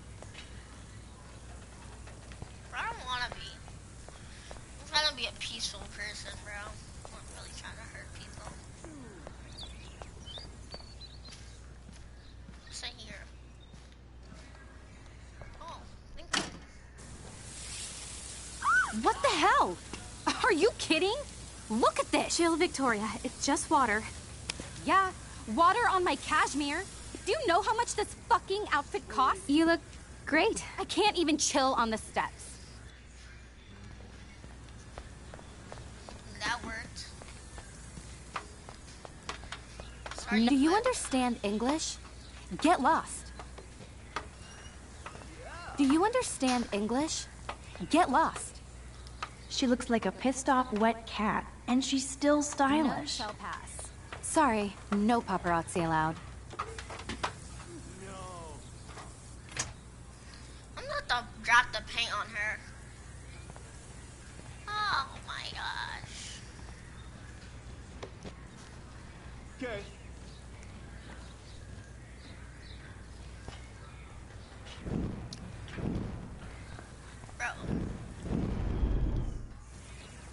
I don't want to be. I'm trying to be a peaceful person, bro. I'm not really trying to hurt people. Stay here. Oh, thank you. What the hell? Are you kidding? Look at this! Chill, Victoria. It's just water. Yeah, water on my cashmere. Do you know how much this fucking outfit costs? You look great. I can't even chill on the steps. That worked. Do you understand English? Get lost. Do you understand English? Get lost. She looks like a pissed off wet cat, and she's still stylish. None shall pass. Sorry, no paparazzi allowed. I'm gonna have to drop the paint on her. Oh my gosh. Okay. Bro.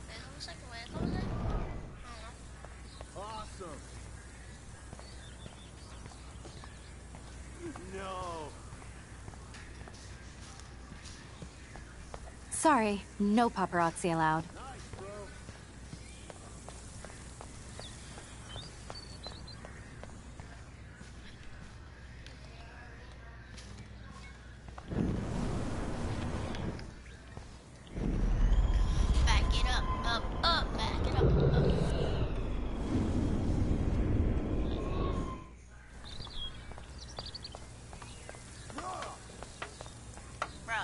Wait, hold a second, wait, hold a second. I don't know. Awesome. No. Sorry, no paparazzi allowed. Nice, bro. Back it up, back it up. Bro.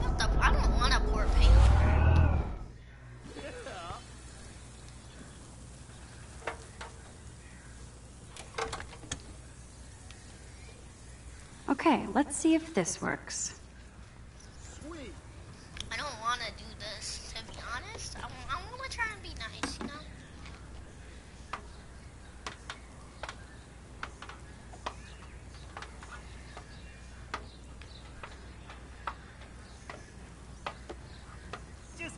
What the? I don't want to pour paint on her. Okay, let's see if this works. Sweet. I don't want to do this, to be honest. I want to try and be nice, you know? Just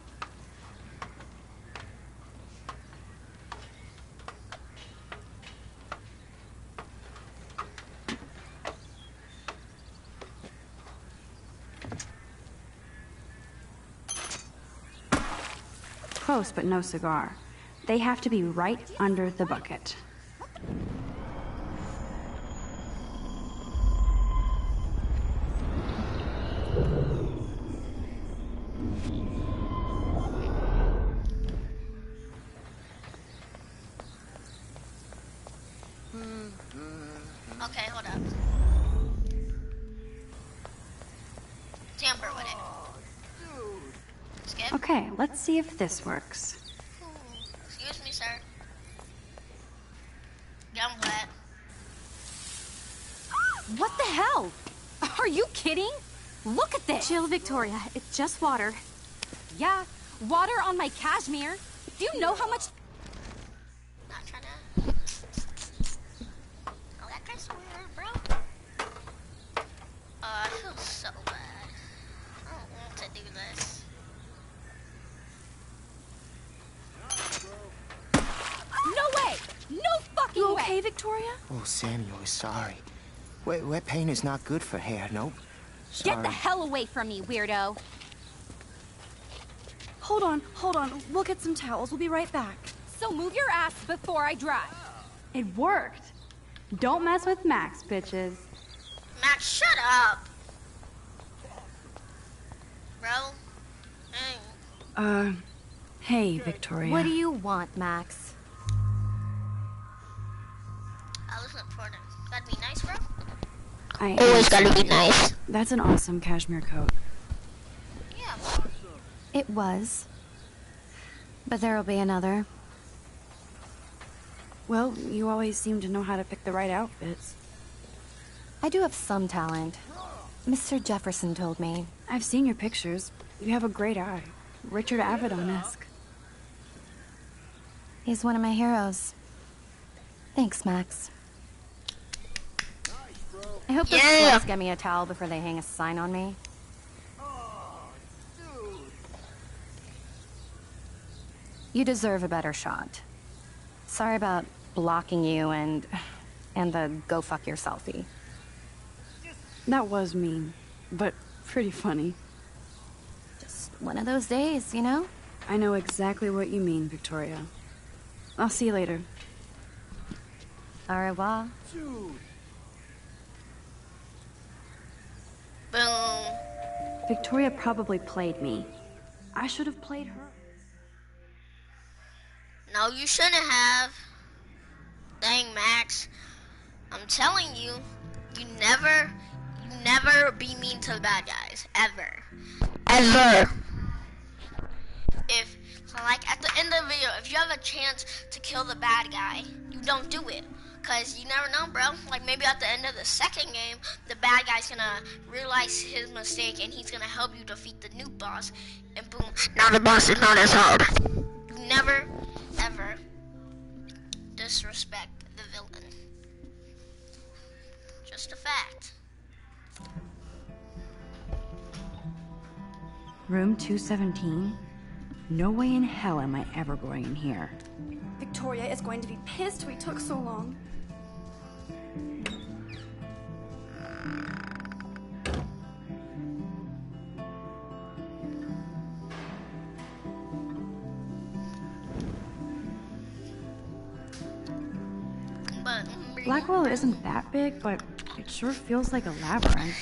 Close, but no cigar. They have to be right under the bucket. Okay, hold up. Tamper with it. Skip. Okay, let's see if this works. Excuse me, sir. Gum wet. What the hell? Are you kidding? Look at this. Chill, Victoria. It's just water. Yeah, water on my cashmere. Do you know how much... Not trying to... Oh, that guy's weird, bro. I feel so bad. I don't want to do this. No way! No fucking You way! okay, Victoria? Oh, Samuel is sorry. Wet paint is not good for hair, nope. Sorry. Get the hell away from me, weirdo. Hold on. We'll get some towels. We'll be right back. So move your ass before I dry. It worked. Don't mess with Max, bitches. Max, shut up. Bro. Hey. Hey, Victoria. What do you want, Max? I was important. That'd be nice, bro. Always gotta be nice. That's an awesome cashmere coat. Yeah. It was. But there'll be another. Well, you always seem to know how to pick the right outfits. I do have some talent. Mr. Jefferson told me. I've seen your pictures. You have a great eye. Richard Avedon-esque. He's one of my heroes. Thanks, Max. I hope those clerks get me a towel before they hang a sign on me. You deserve a better shot. Sorry about blocking you and the go fuck your selfie. That was mean, but pretty funny. Just one of those days, you know? I know exactly what you mean, Victoria. I'll see you later. Au revoir. Boom. Victoria probably played me. I should have played her. No, you shouldn't have. Dang, Max. I'm telling you, you never be mean to the bad guys. Ever. If, like, at the end of the video, if you have a chance to kill the bad guy, you don't do it. Because you never know, bro. Like, maybe at the end of the second game, the bad guy's gonna realize his mistake and he's gonna help you defeat the new boss. And boom, now the boss is not as hard. You never, ever disrespect the villain. Just a fact. Room 217? No way in hell am I ever going in here. Victoria is going to be pissed we took so long. Blackwell isn't that big, but it sure feels like a labyrinth.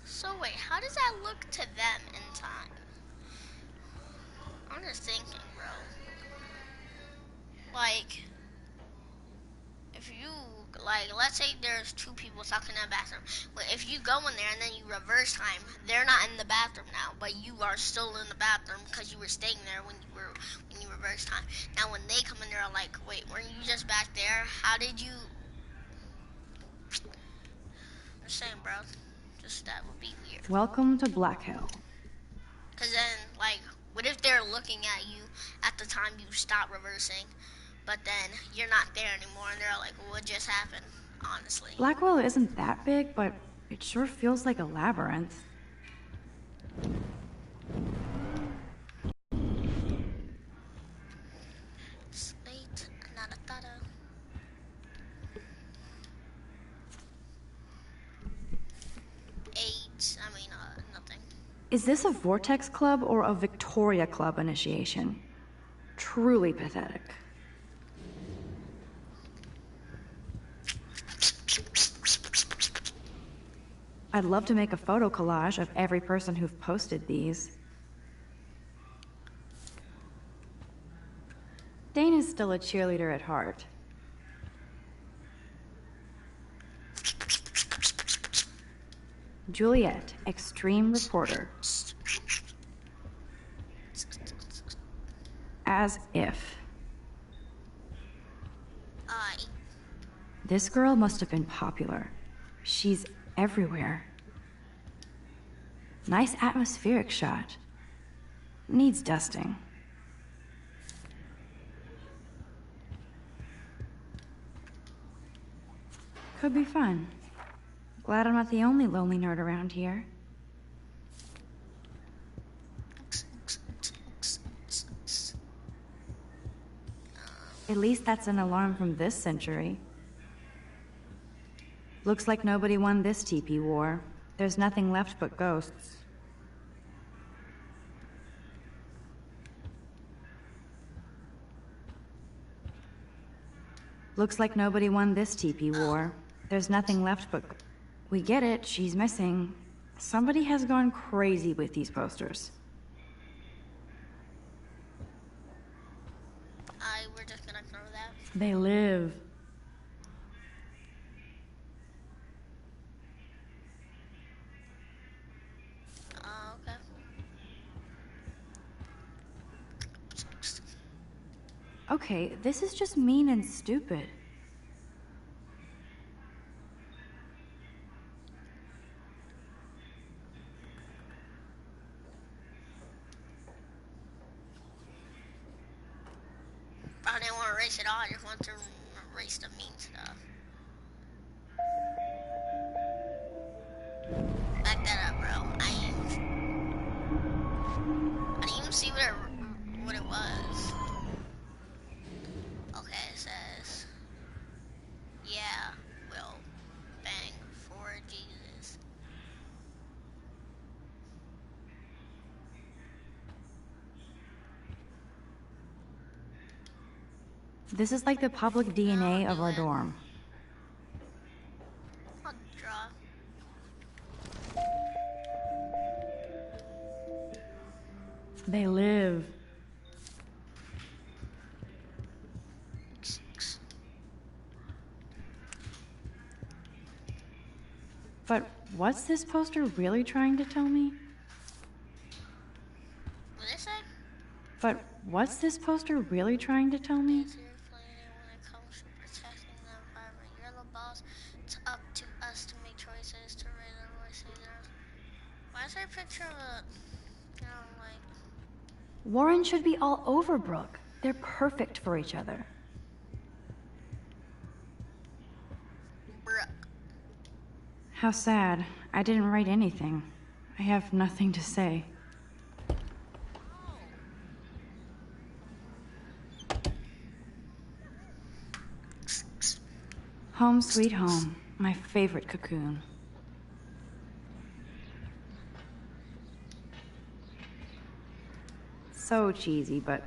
So wait, how does that look to them in time? I'm just thinking, bro. Like, if you, like, let's say there's two people stuck in a bathroom. But if you go in there and then you reverse time, they're not in the bathroom now, but you are still in the bathroom because you were staying there when you reverse time. Now when they come in, they're like, wait, weren't you just back there? How did you? I'm just saying, bro. Just that would be weird. Welcome to Black Hill. Cause then, like, what if they're looking at you at the time you stop reversing, but then you're not there anymore, and they're like, what just happened? Honestly. Blackwell isn't that big, but it sure feels like a labyrinth. Slate, not a thought. Nothing. Is this a Vortex Club or a Victoria Club initiation? Truly pathetic. I'd love to make a photo collage of every person who've posted these. Dana's still a cheerleader at heart. Juliet, extreme reporter. As if. This girl must have been popular. She's everywhere. Nice atmospheric shot. Needs dusting. Could be fun. Glad I'm not the only lonely nerd around here. At least that's an alarm from this century. Looks like nobody won this TP war. There's nothing left but ghosts. Looks like nobody won this TP war. There's nothing left but... We get it, she's missing. Somebody has gone crazy with these posters. We're just gonna throw that. They live. Okay. Okay, this is just mean and stupid. I didn't want to erase it all, I just want to erase the mean stuff. Back that up, bro. I didn't even see what it was. Okay, it says, yeah, we'll bang for Jesus. This is like the public DNA of our dorm. I'll draw. They live. But what's this poster really trying to tell me? What did it say? But what's this poster really trying to tell me? When it comes to protecting the environment, you're the boss. It's up to us to make choices, to raise our voices. Why is there a picture of a, like... Warren should be all over Brooke. They're perfect for each other. Brooke. How sad. I didn't write anything. I have nothing to say. Home sweet home. My favorite cocoon. So cheesy, but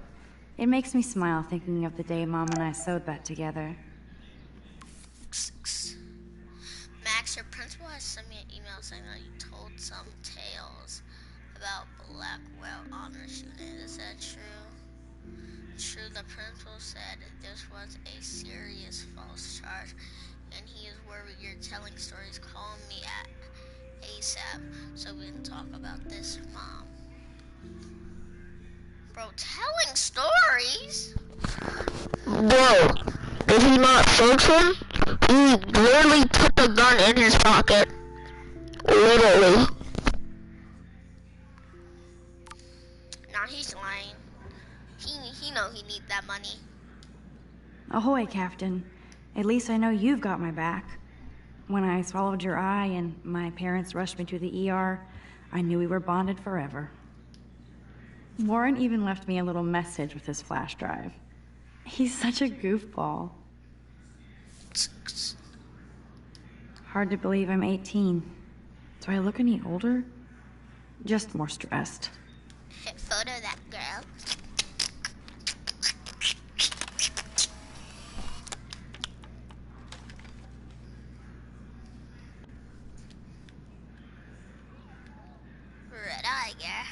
it makes me smile thinking of the day Mom and I sewed that together. Max, your principal has sent me an email saying that you told some tales about Blackwell honor student. Is that true? True, the principal said this was a serious false charge, and he is worried you're telling stories. Call me at ASAP so we can talk about this, Mom. Bro, telling stories? Bro, did he not search him? He literally put the gun in his pocket. Literally. Nah, he's lying. He know he need that money. Ahoy, Captain. At least I know you've got my back. When I swallowed your eye and my parents rushed me to the ER, I knew we were bonded forever. Warren even left me a little message with his flash drive. He's such a goofball. Hard to believe I'm 18. Do I look any older? Just more stressed. Photo that girl. tiger.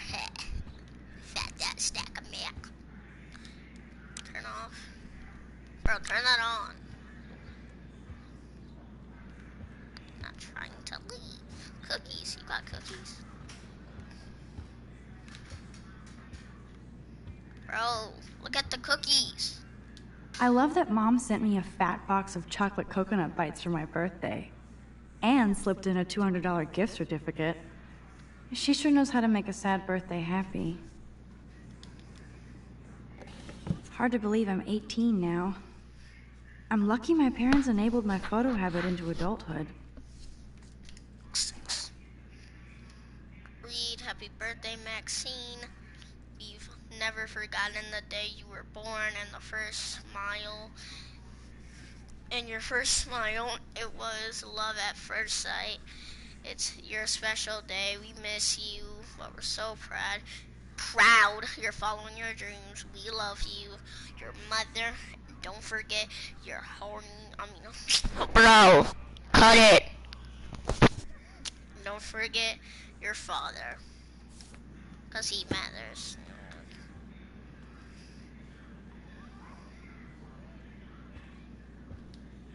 Fat that stack of milk. Turn off. Bro, turn that on. Not trying to leave. Cookies. You got cookies? Bro, look at the cookies. I love that Mom sent me a fat box of chocolate coconut bites for my birthday. And slipped in a $200 gift certificate. She sure knows how to make a sad birthday happy. Hard to believe I'm 18 now. I'm lucky my parents enabled my photo habit into adulthood. Read, happy birthday, Maxine. We've never forgotten the day you were born and the first smile. And your first smile, it was love at first sight. It's your special day. We miss you, but we're so proud you're following your dreams. We love you, your mother. Don't forget your horny, Bro, cut it. Don't forget your father, 'cause he matters.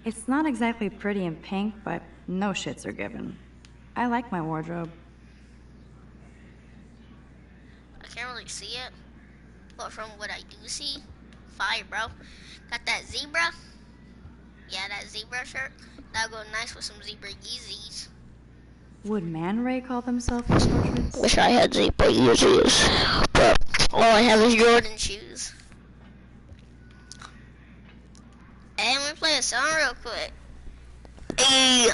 It's not exactly pretty and pink, but no shits are given. I like my wardrobe. I can't really see it, but from what I do see, fire, bro. Got that zebra? Yeah, that zebra shirt. That'll go nice with some zebra Yeezys. Would Man Ray call themselves portraits? Wish I had zebra Yeezys, but all I have is Jordan shoes. Hey, let me play a song real quick. Hey.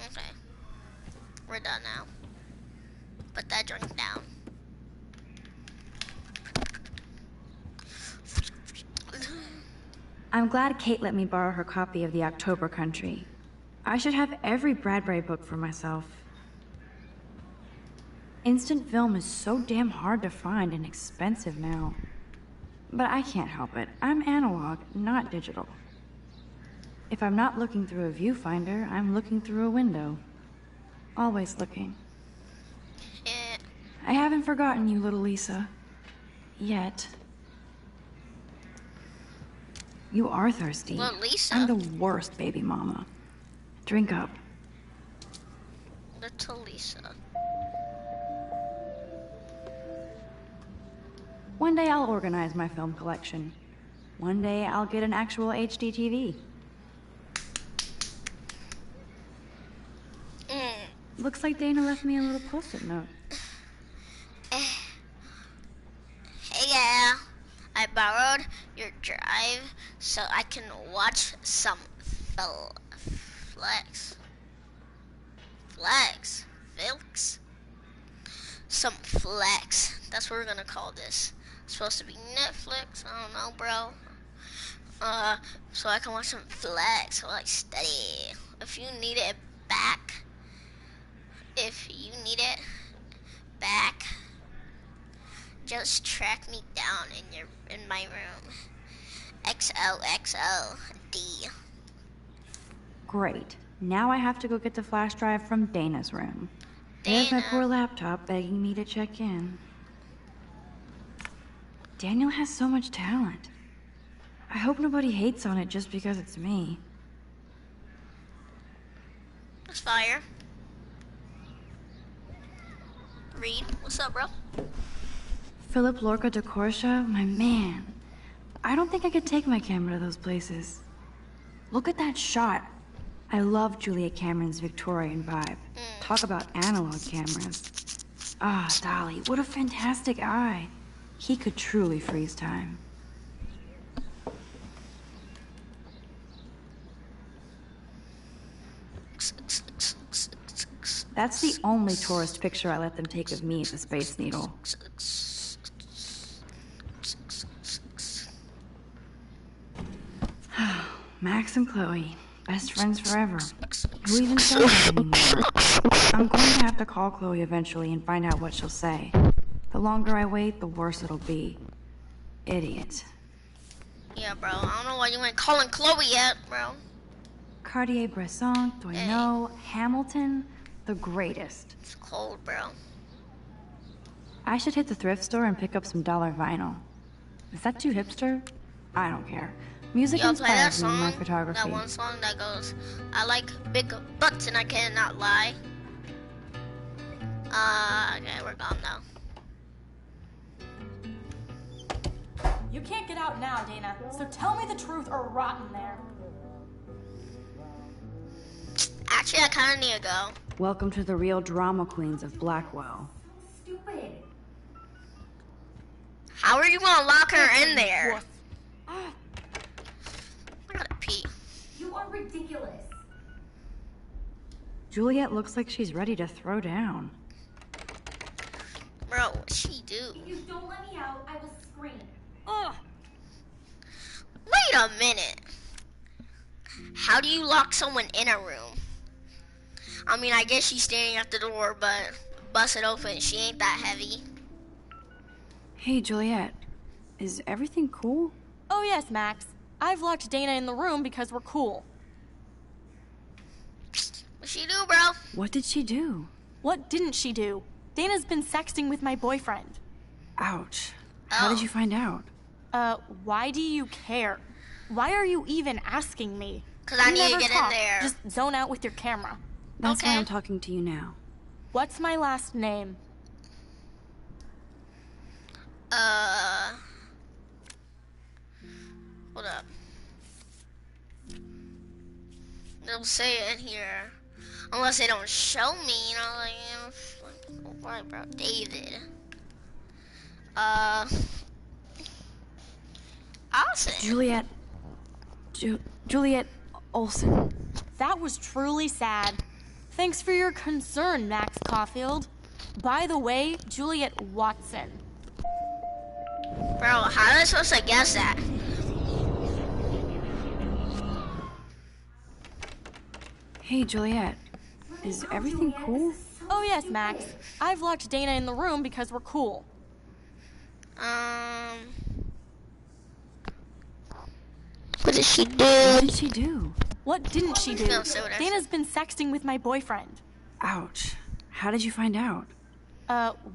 Okay, we're done now. Put that drink down. I'm glad Kate let me borrow her copy of The October Country. I should have every Bradbury book for myself. Instant film is so damn hard to find and expensive now. But I can't help it. I'm analog, not digital. If I'm not looking through a viewfinder, I'm looking through a window. Always looking. I haven't forgotten you, little Lisa. Yet. You are thirsty. Well, Lisa. I'm the worst baby mama. Drink up. Little Lisa. One day I'll organize my film collection. One day I'll get an actual HD TV. Looks like Dana left me a little post-it note. Hey, yeah. I borrowed your drive so I can watch some flex. Some flex. That's what we're gonna call this. It's supposed to be Netflix. I don't know, bro. So I can watch some flex or like study. If you need it back, just track me down in my room. XOXOD. Great. Now I have to go get the flash drive from Dana's room. There's my poor laptop begging me to check in. Daniel has so much talent. I hope nobody hates on it just because it's me. That's fire. Reed, what's up, bro? Philip Lorca de Corsia, my man. I don't think I could take my camera to those places. Look at that shot. I love Julia Cameron's Victorian vibe. Talk about analog cameras. Ah, Dolly, what a fantastic eye. He could truly freeze time. That's the only tourist picture I let them take of me as a Space Needle. Max and Chloe, best friends forever. Who even says that anymore? I'm going to have to call Chloe eventually and find out what she'll say. The longer I wait, the worse it'll be. Idiot. Yeah, bro. I don't know why you ain't calling Chloe yet, bro. Cartier-Bresson, Doisneau, Hamilton, the greatest. It's cold, bro. I should hit the thrift store and pick up some dollar vinyl. Is that too hipster? I don't care. Music Yo, play that inspires me in my song. photography. That one song that goes, I like big butts and I cannot lie. Okay, we're gone now. You can't get out now, Dana, so tell me the truth or rot in there. Actually, I kind of need to go. Welcome to the real drama queens of Blackwell. Stupid. How are you gonna lock her in there? I gotta pee. You are ridiculous. Juliet looks like she's ready to throw down. Bro, what'd she do? If you don't let me out, I will scream. Ugh. Wait a minute. How do you lock someone in a room? I mean, I guess she's standing at the door, but bust it open. She ain't that heavy. Hey, Juliet. Is everything cool? Oh yes, Max. I've locked Dana in the room because we're cool. What'd she do, bro? What did she do? What didn't she do? Dana's been sexting with my boyfriend. Ouch. How did you find out? Why do you care? Why are you even asking me? Because I You need to never get talk. in there. Just zone out with your camera. That's why I'm talking to you now. What's my last name? Hold up. They'll say it in here. Unless they don't show me, you know, like, what about David? Austin. Juliet Olsen. That was truly sad. Thanks for your concern, Max Caulfield. By the way, Juliet Watson. Bro, how am I supposed to guess that? Hey, Juliet. Is everything cool? Oh yes, Max. I've locked Dana in the room because we're cool. What did she do? What did she do? What didn't she do? No soda. Dana's been sexting with my boyfriend. Ouch. How did you find out?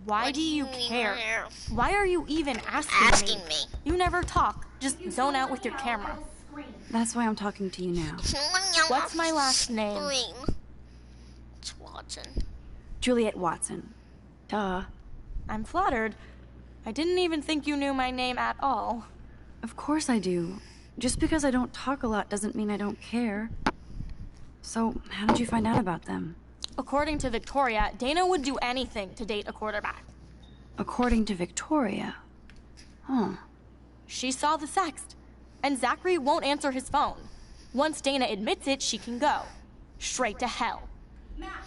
Why do you care? Why are you even asking me? You never talk. Just zone out with your camera. That's why I'm talking to you now. What's my last name? It's Watson. Juliet Watson. Duh. I'm flattered. I didn't even think you knew my name at all. Of course I do. Just because I don't talk a lot doesn't mean I don't care. So, how did you find out about them? According to Victoria, Dana would do anything to date a quarterback. According to Victoria? Huh. She saw the sext, and Zachary won't answer his phone. Once Dana admits it, she can go. Straight to hell. Max,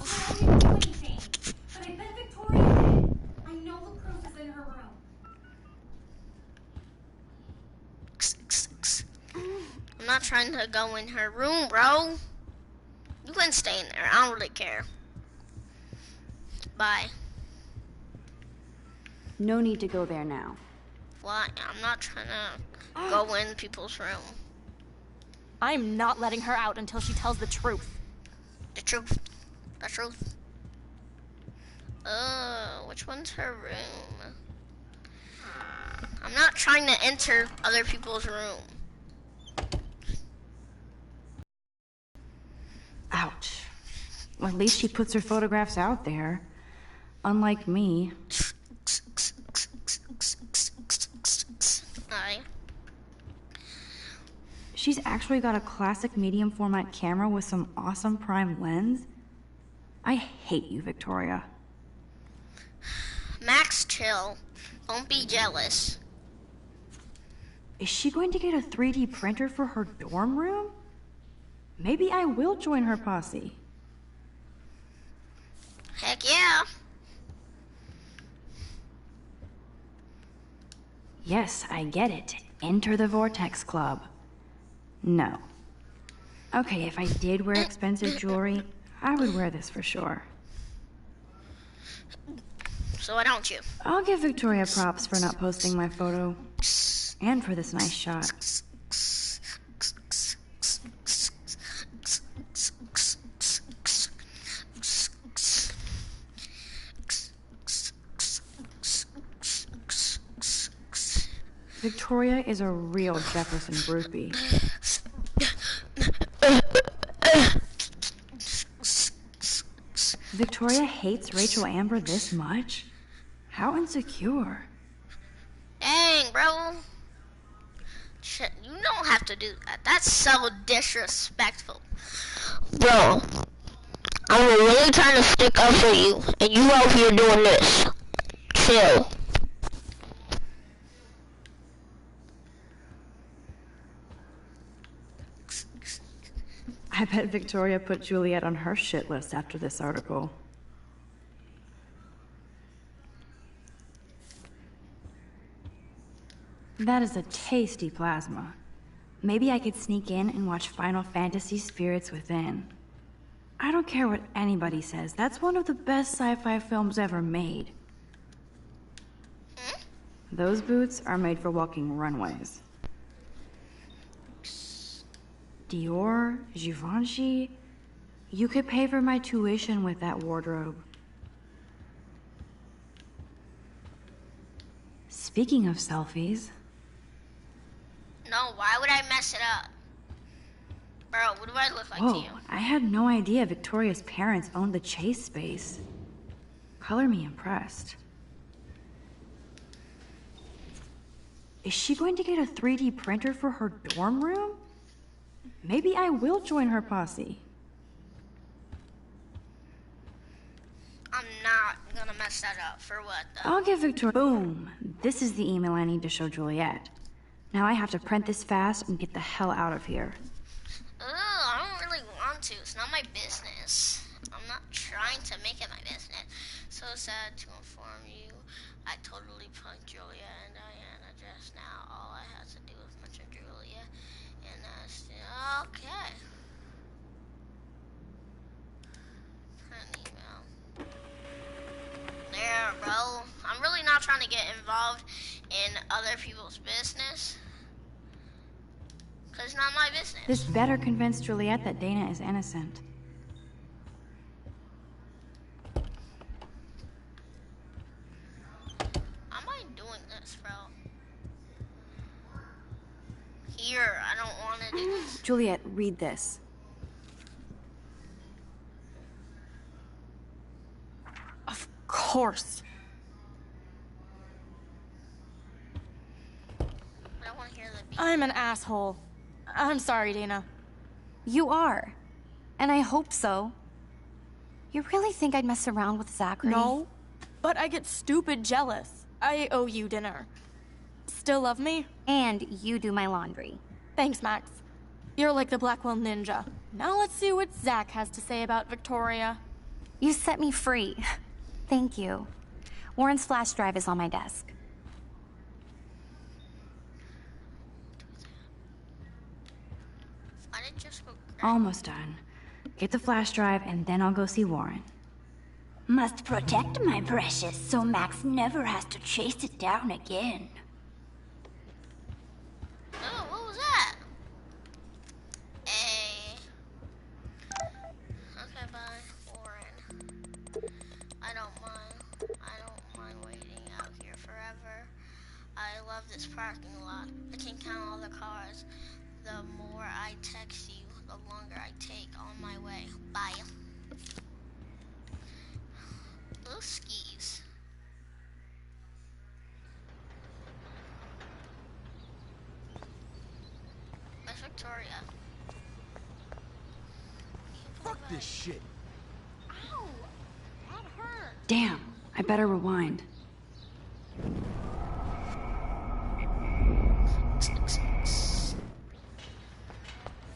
I didn't do anything, but I bet Victoria did. I know the proof is in her room. I'm not trying to go in her room, bro. You can stay in there. I don't really care. Bye. No need to go there now. What? I'm not trying to go in people's room. I'm not letting her out until she tells the truth. The truth. The truth. Which one's her room? I'm not trying to enter other people's room. Ouch. Well, at least she puts her photographs out there. Unlike me. Aye. She's actually got a classic medium format camera with some awesome prime lens. I hate you, Victoria. Max, chill. Don't be jealous. Is she going to get a 3D printer for her dorm room? Maybe I will join her posse. Yes, I get it. Enter the Vortex Club. No. Okay, if I did wear expensive jewelry, I would wear this for sure. So why don't you? I'll give Victoria props for not posting my photo. And for this nice shot. Victoria is a real Jefferson groupie. Victoria hates Rachel Amber this much? How insecure. Dang, bro. Shit, you don't have to do that. That's so disrespectful. Bro, I'm really trying to stick up for you, and you out here doing this. Chill. I bet Victoria put Juliet on her shit list after this article. That is a tasty plasma. Maybe I could sneak in and watch Final Fantasy Spirits Within. I don't care what anybody says, that's one of the best sci-fi films ever made. Those boots are made for walking runways. Dior, Givenchy. You could pay for my tuition with that wardrobe. Speaking of selfies. No, why would I mess it up? Bro, what do I look like to you? I had no idea Victoria's parents owned the Chase space. Color me impressed. Is she going to get a 3D printer for her dorm room? Maybe I will join her posse. I'm not gonna mess that up. For what, though? I'll give Victoria... Boom! This is the email I need to show Juliet. Now I have to print this fast and get the hell out of here. I don't really want to. It's not my business. I'm not trying to make it my business. So sad to inform you, I totally punked Julia and Diana just now. All I had to do was mention Julia, and that's okay. Print email. There, bro. I'm really not trying to get involved in other people's business. Cause it's not my business. This better convince Juliet that Dana is innocent. How am I doing this, bro? Here, I don't want to do this. Juliet, read this. Of course. I don't want to hear the beat. I'm an asshole. I'm sorry, Dana. You are. And I hope so. You really think I'd mess around with Zachary? No, but I get stupid jealous. I owe you dinner. Still love me? And you do my laundry. Thanks, Max. You're like the Blackwell Ninja. Now let's see what Zach has to say about Victoria. You set me free. Thank you. Warren's flash drive is on my desk. I didn't just go. Almost done. Get the flash drive and then I'll go see Warren. Must protect my precious so Max never has to chase it down again. Oh, what was that? Hey. Okay, bye, Warren. I don't mind waiting out here forever. I love this parking lot. I can count all the cars. The more I text you, the longer I take on my way. Bye. Those skis. Where's Victoria? Fuck this shit. Ow! That hurt. Damn, I better rewind.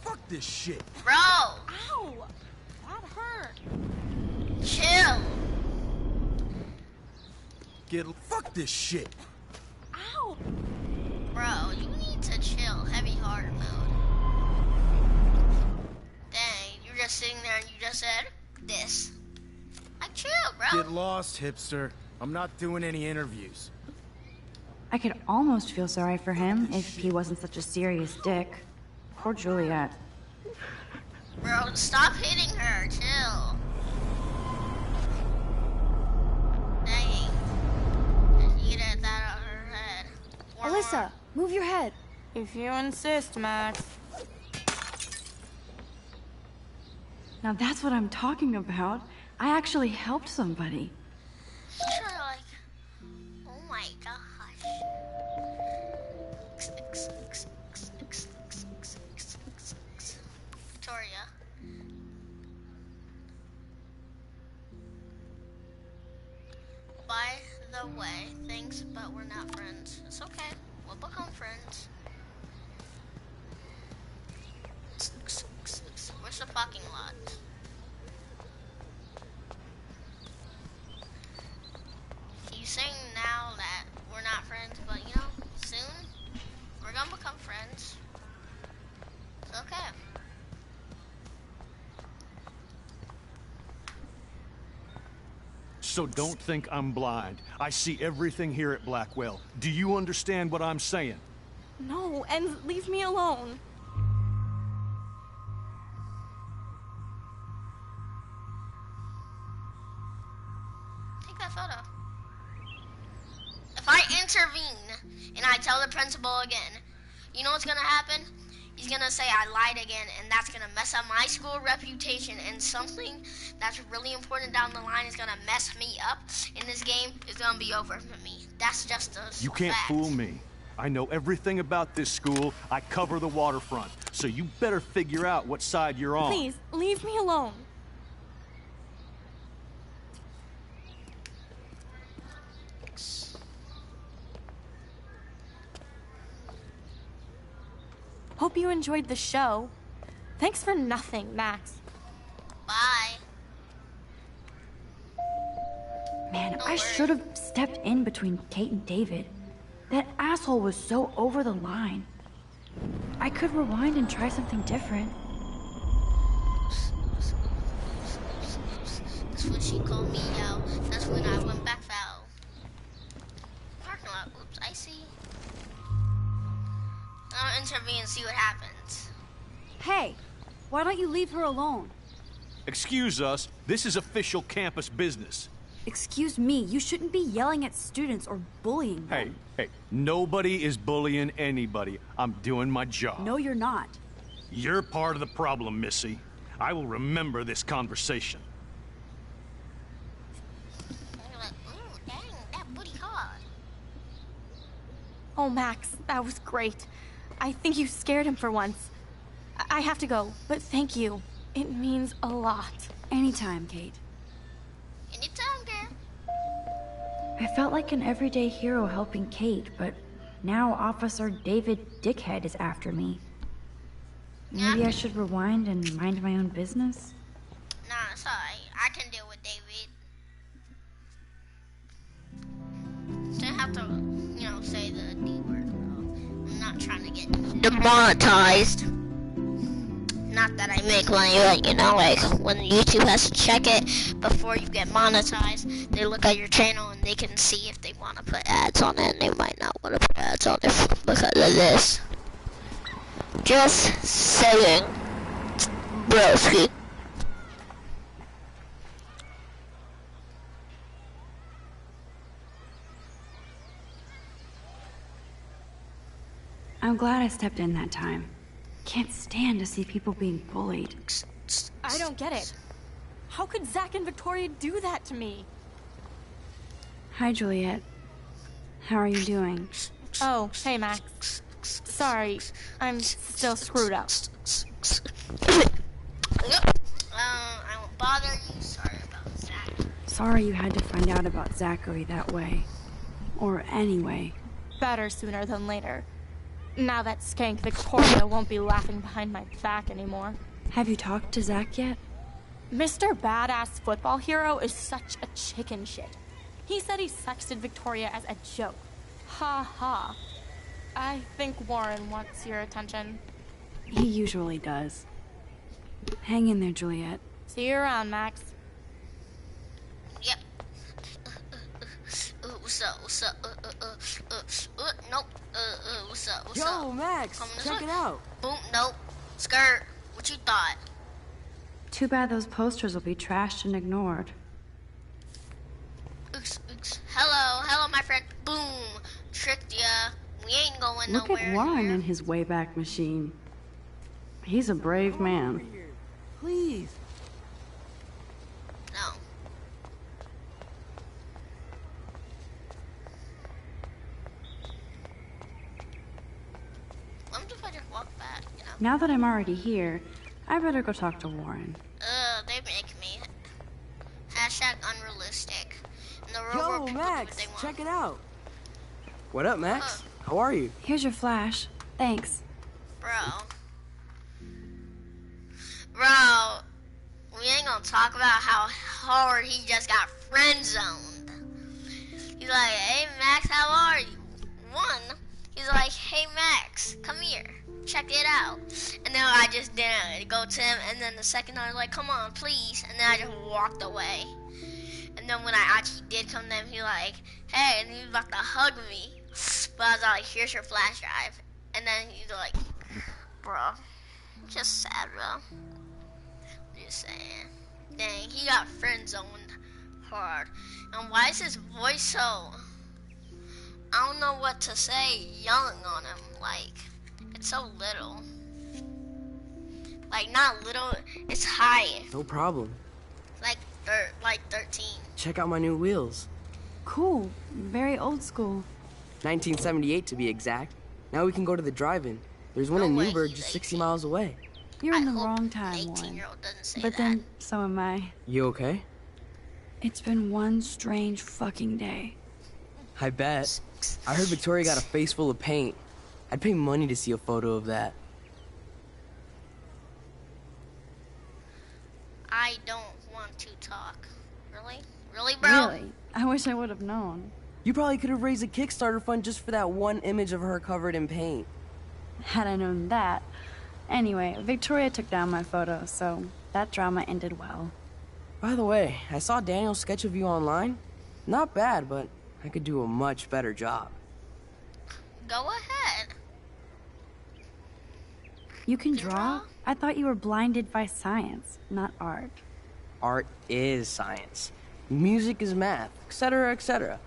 Fuck this shit. Bro! Ow! That hurt. Chill! Fuck this shit. Ow! Get lost, hipster. I'm not doing any interviews. I could almost feel sorry for him if he wasn't such a serious dick. Poor Juliet. Bro, stop hitting her. Chill. Dang. You get that out of her head. Alyssa, move your head. If you insist, Max. Now that's what I'm talking about. I actually helped somebody. Sure, like, oh my gosh. Victoria. By the way, thanks, but we're not friends. It's okay. We'll become friends. Where's the parking lot? You saying now that we're not friends, but you know, soon we're gonna become friends. It's okay. So don't think I'm blind. I see everything here at Blackwell. Do you understand what I'm saying? No, and leave me alone. Take that photo. If I intervene and I tell the principal again, you know what's gonna happen? He's gonna say I lied again, and that's gonna mess up my school reputation, and something that's really important down the line is gonna mess me up, and this game is gonna be over for me. That's just a You can't fact. fool me. I know everything about this school. I cover the waterfront. So you better figure out what side you're on. Please, leave me alone. Hope you enjoyed the show. Thanks for nothing, Max. Bye. Man, I should have stepped in between Kate and David. That asshole was so over the line. I could rewind and try something different. That's what she called me, yo. That's when I went back foul. Parking lot. Oops, I see. I'll intervene and see what happens. Hey, why don't you leave her alone? Excuse us. This is official campus business. Excuse me, you shouldn't be yelling at students or bullying them. Hey, nobody is bullying anybody. I'm doing my job. No, you're not. You're part of the problem, Missy. I will remember this conversation. They're like, ooh, dang, that booty hot. Oh, Max, that was great. I think you scared him for once. I have to go, but thank you. It means a lot. Anytime, Kate. Anytime, girl. I felt like an everyday hero helping Kate, but now Officer David Dickhead is after me. Maybe I should rewind and mind my own business? Nah, it's alright. I can deal with David. Don't have to, you know, say the D word, bro. I'm not trying to get Demonetized. Not that I make money, but you know, like when YouTube has to check it before you get monetized, they look at your channel and they can see if they want to put ads on it, and they might not want to put ads on it because of this. Just saying, broski. I'm glad I stepped in that time. Can't stand to see people being bullied. I don't get it. How could Zach and Victoria do that to me? Hi, Juliet. How are you doing? Oh, hey, Max. Sorry, I'm still screwed up. I won't bother you. Sorry about Zach. Sorry you had to find out about Zachary that way. Or anyway. Better sooner than later. Now that skank Victoria won't be laughing behind my back anymore. Have you talked to Zach yet? Mr. Badass Football Hero is such a chicken shit. He said he sexted Victoria as a joke. Ha ha. I think Warren wants your attention. He usually does. Hang in there, Juliet. See you around, Max. Yep. What's up? What's Yo, up? Max, check it out. Boom, nope. Skirt. What you thought? Too bad those posters will be trashed and ignored. Oops, oops. Hello, my friend. Boom. Tricked ya. We ain't going Look nowhere at Warren here. in his Wayback Machine. He's a brave man. Please. No. I'm just gonna walk back, you know. Now that I'm already here, I better go talk to Warren. They make me. Hashtag unrealistic. In the real Yo, world, people do what Max, they want. check it out. What up, Max? How are you? Here's your flash. Thanks. Bro, we ain't gonna talk about how hard he just got friend zoned. He's like, hey Max, how are you? One, he's like, hey Max, come here, check it out. And then I just didn't go to him, and then the second I was like, come on, please, and then I just walked away. And then when I actually did come to him, he like, hey, and he was about to hug me. But I was like, here's your flash drive. And then he's like, bro, just sad, bro. Just saying. Dang, he got friend zoned hard. And why is his voice so, I don't know what to say, young on him? Like, it's so little. Like, not little, it's high. No problem. Like 13. Check out my new wheels. Cool. Very old school. 1978 to be exact. Now we can go to the drive-in. There's one in Newburgh just 60 miles away. You're in the wrong time, Warren. But then, so am I. You okay? It's been one strange fucking day. I bet. I heard Victoria got a face full of paint. I'd pay money to see a photo of that. I don't want to talk. Really? Really, bro? Really? I wish I would have known. You probably could have raised a Kickstarter fund just for that one image of her covered in paint. Had I known that. Anyway, Victoria took down my photo, so that drama ended well. By the way, I saw Daniel's sketch of you online. Not bad, but I could do a much better job. Go ahead. You can draw? I thought you were blinded by science, not art. Art is science. Music is math, etc., etc.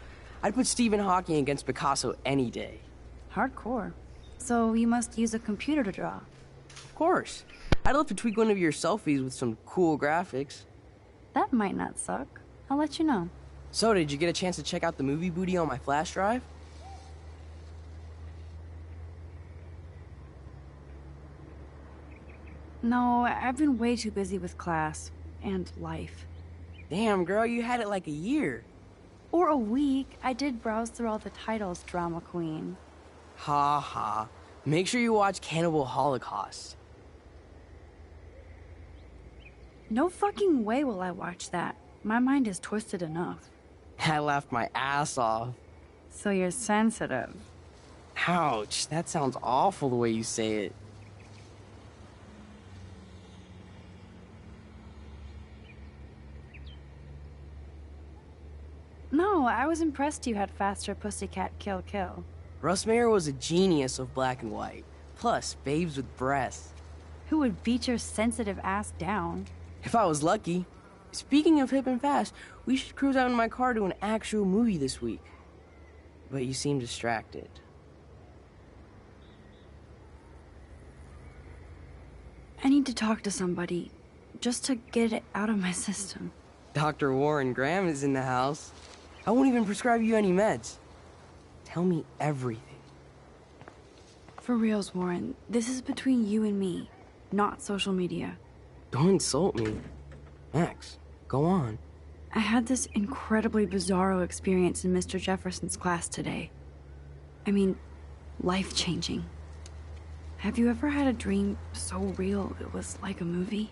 I'd put Stephen Hawking against Picasso any day. Hardcore. So you must use a computer to draw. Of course. I'd love to tweak one of your selfies with some cool graphics. That might not suck. I'll let you know. So, did you get a chance to check out the movie booty on my flash drive? No, I've been way too busy with class and life. Damn, girl, you had it like a year. Or a week. I did browse through all the titles, drama queen. Ha ha. Make sure you watch Cannibal Holocaust. No fucking way will I watch that. My mind is twisted enough. I laughed my ass off. So you're sensitive. Ouch, that sounds awful the way you say it. No, I was impressed you had faster Pussycat Kill Kill. Russ Meyer was a genius of black and white. Plus, babes with breasts. Who would beat your sensitive ass down? If I was lucky. Speaking of hip and fast, we should cruise out in my car to an actual movie this week. But you seem distracted. I need to talk to somebody, just to get it out of my system. Dr. Warren Graham is in the house. I won't even prescribe you any meds. Tell me everything. For reals, Warren, this is between you and me, not social media. Don't insult me. Max, go on. I had this incredibly bizarro experience in Mr. Jefferson's class today. I mean, life-changing. Have you ever had a dream so real it was like a movie?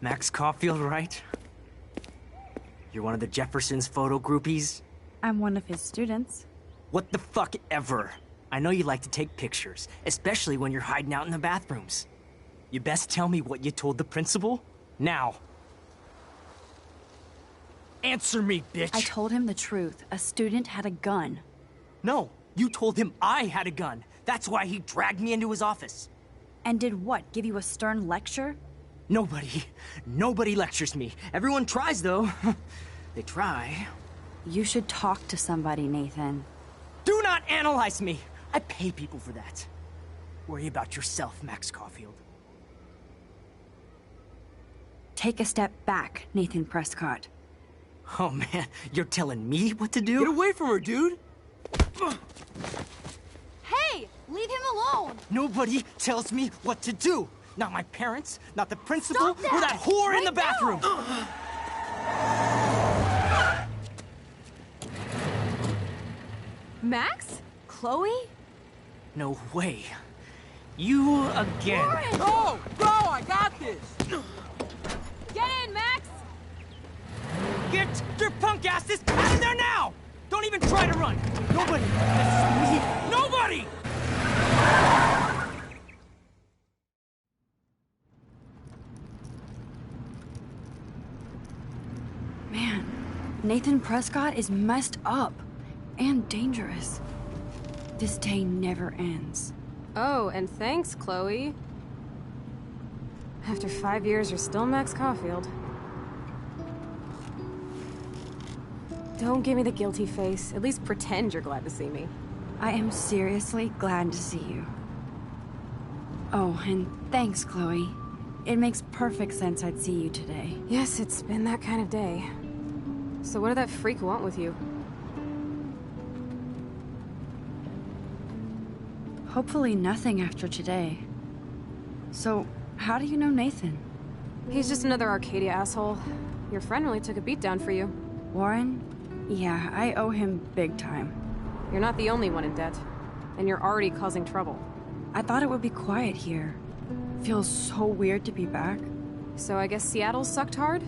Max Caulfield, right? You're one of the Jefferson's photo groupies? I'm one of his students. What the fuck ever? I know you like to take pictures, especially when you're hiding out in the bathrooms. You best tell me what you told the principal, now. Answer me, bitch! I told him the truth. A student had a gun. No, you told him I had a gun. That's why he dragged me into his office. And did what? Give you a stern lecture? Nobody lectures me. Everyone tries, though. They try. You should talk to somebody, Nathan. Do not analyze me! I pay people for that. Worry about yourself, Max Caulfield. Take a step back, Nathan Prescott. Oh man, you're telling me what to do? Get away from her, dude! Hey! Leave him alone! Nobody tells me what to do! Not my parents, not the principal, Stop that! or that whore in the Right bathroom! Max? Chloe? No way. You again. Warren! Go! Go! I got this! Get in, Max! Get your punk asses out of there now! Don't even try to run! Nobody! This is me! Nobody! Man, Nathan Prescott is messed up and dangerous. This day never ends. Oh, and thanks, Chloe. After 5 years, you're still Max Caulfield. Don't give me the guilty face. At least pretend you're glad to see me. I am seriously glad to see you. Oh, and thanks, Chloe. It makes perfect sense I'd see you today. Yes, it's been that kind of day. So what did that freak want with you? Hopefully nothing after today. So, how do you know Nathan? He's just another Arcadia asshole. Your friend really took a beat down for you. Warren? Yeah, I owe him big time. You're not the only one in debt. And you're already causing trouble. I thought it would be quiet here. Feels so weird to be back. So I guess Seattle sucked hard?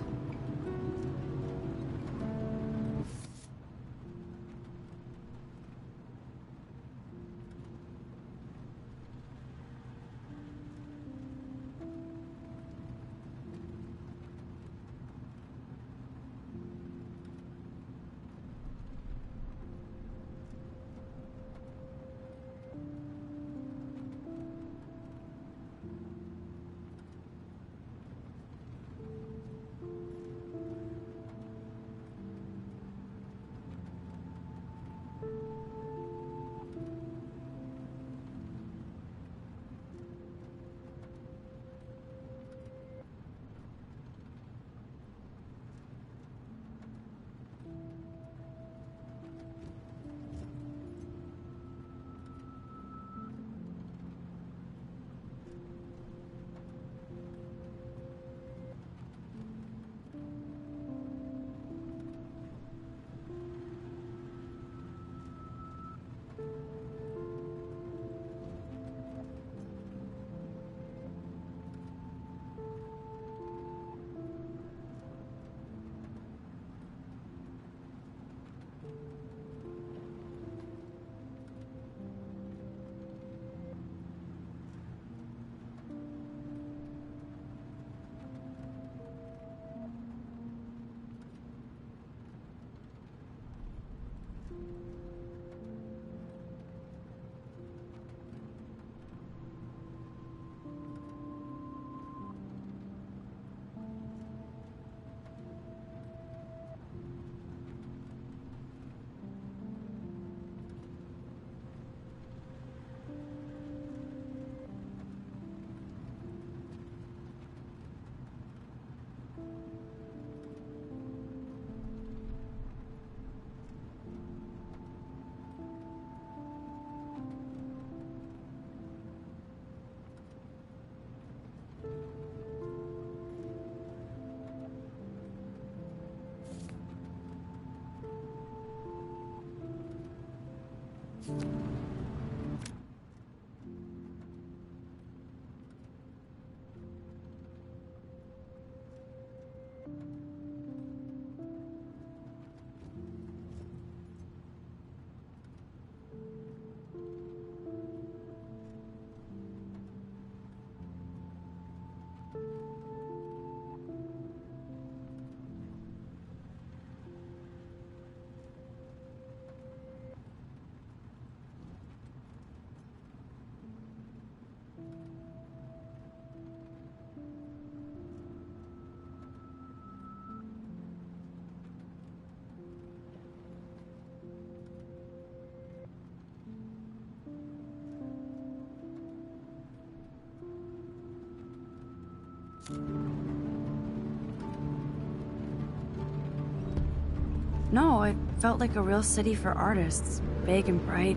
No, it felt like a real city for artists. Big and bright.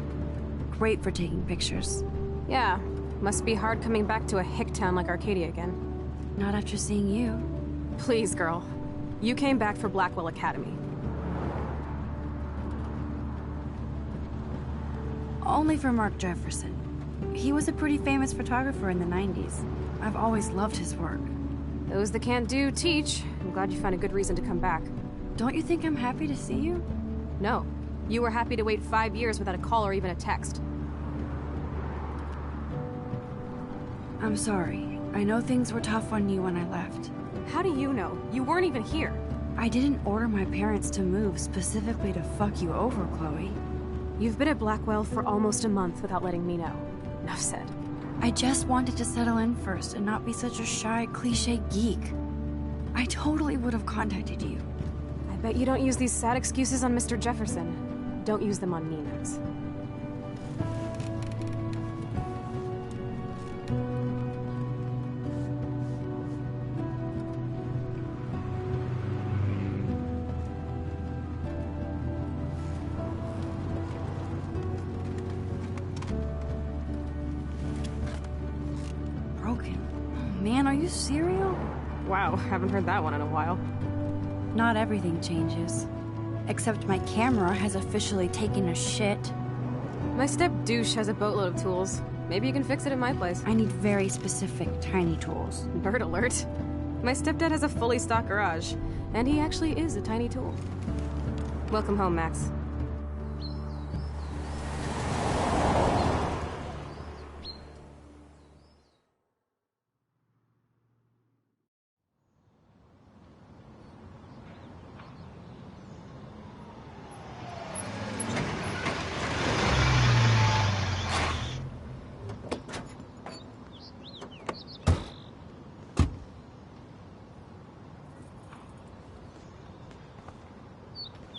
Great for taking pictures. Yeah, must be hard coming back to a hick town like Arcadia again. Not after seeing you. Please, girl. You came back for Blackwell Academy. Only for Mark Jefferson. He was a pretty famous photographer in the 90s. I've always loved his work. Those that can't do, teach. I'm glad you found a good reason to come back. Don't you think I'm happy to see you? No. You were happy to wait 5 years without a call or even a text. I'm sorry. I know things were tough on you when I left. How do you know? You weren't even here. I didn't order my parents to move specifically to fuck you over, Chloe. You've been at Blackwell for almost a month without letting me know. Enough said. I just wanted to settle in first and not be such a shy, cliché geek. I totally would have contacted you. I bet you don't use these sad excuses on Mr. Jefferson. Don't use them on me, Max. Broken. Oh man, are you serial? Wow, haven't heard that one in a while. Not everything changes. Except my camera has officially taken a shit. My step-douche has a boatload of tools. Maybe you can fix it at my place. I need very specific, tiny tools. Bird alert. My stepdad has a fully stocked garage, and he actually is a tiny tool. Welcome home, Max.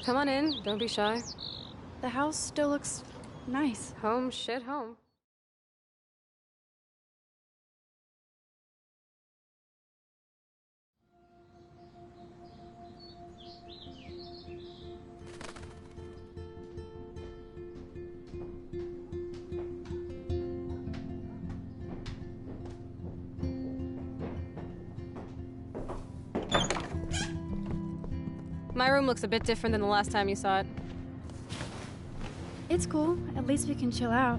Come on in, don't be shy. The house still looks nice. Home shit home. My room looks a bit different than the last time you saw it. It's cool. At least we can chill out.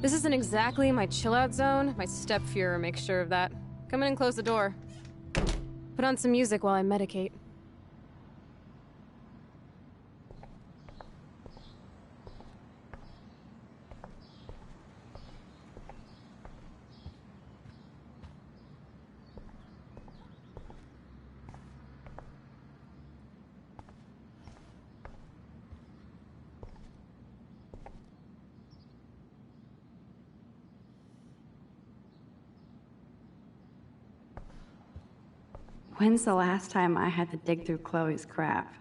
This isn't exactly my chill-out zone. My step-Fuhrer makes sure of that. Come in and close the door. Put on some music while I medicate. When's the last time I had to dig through Chloe's crap?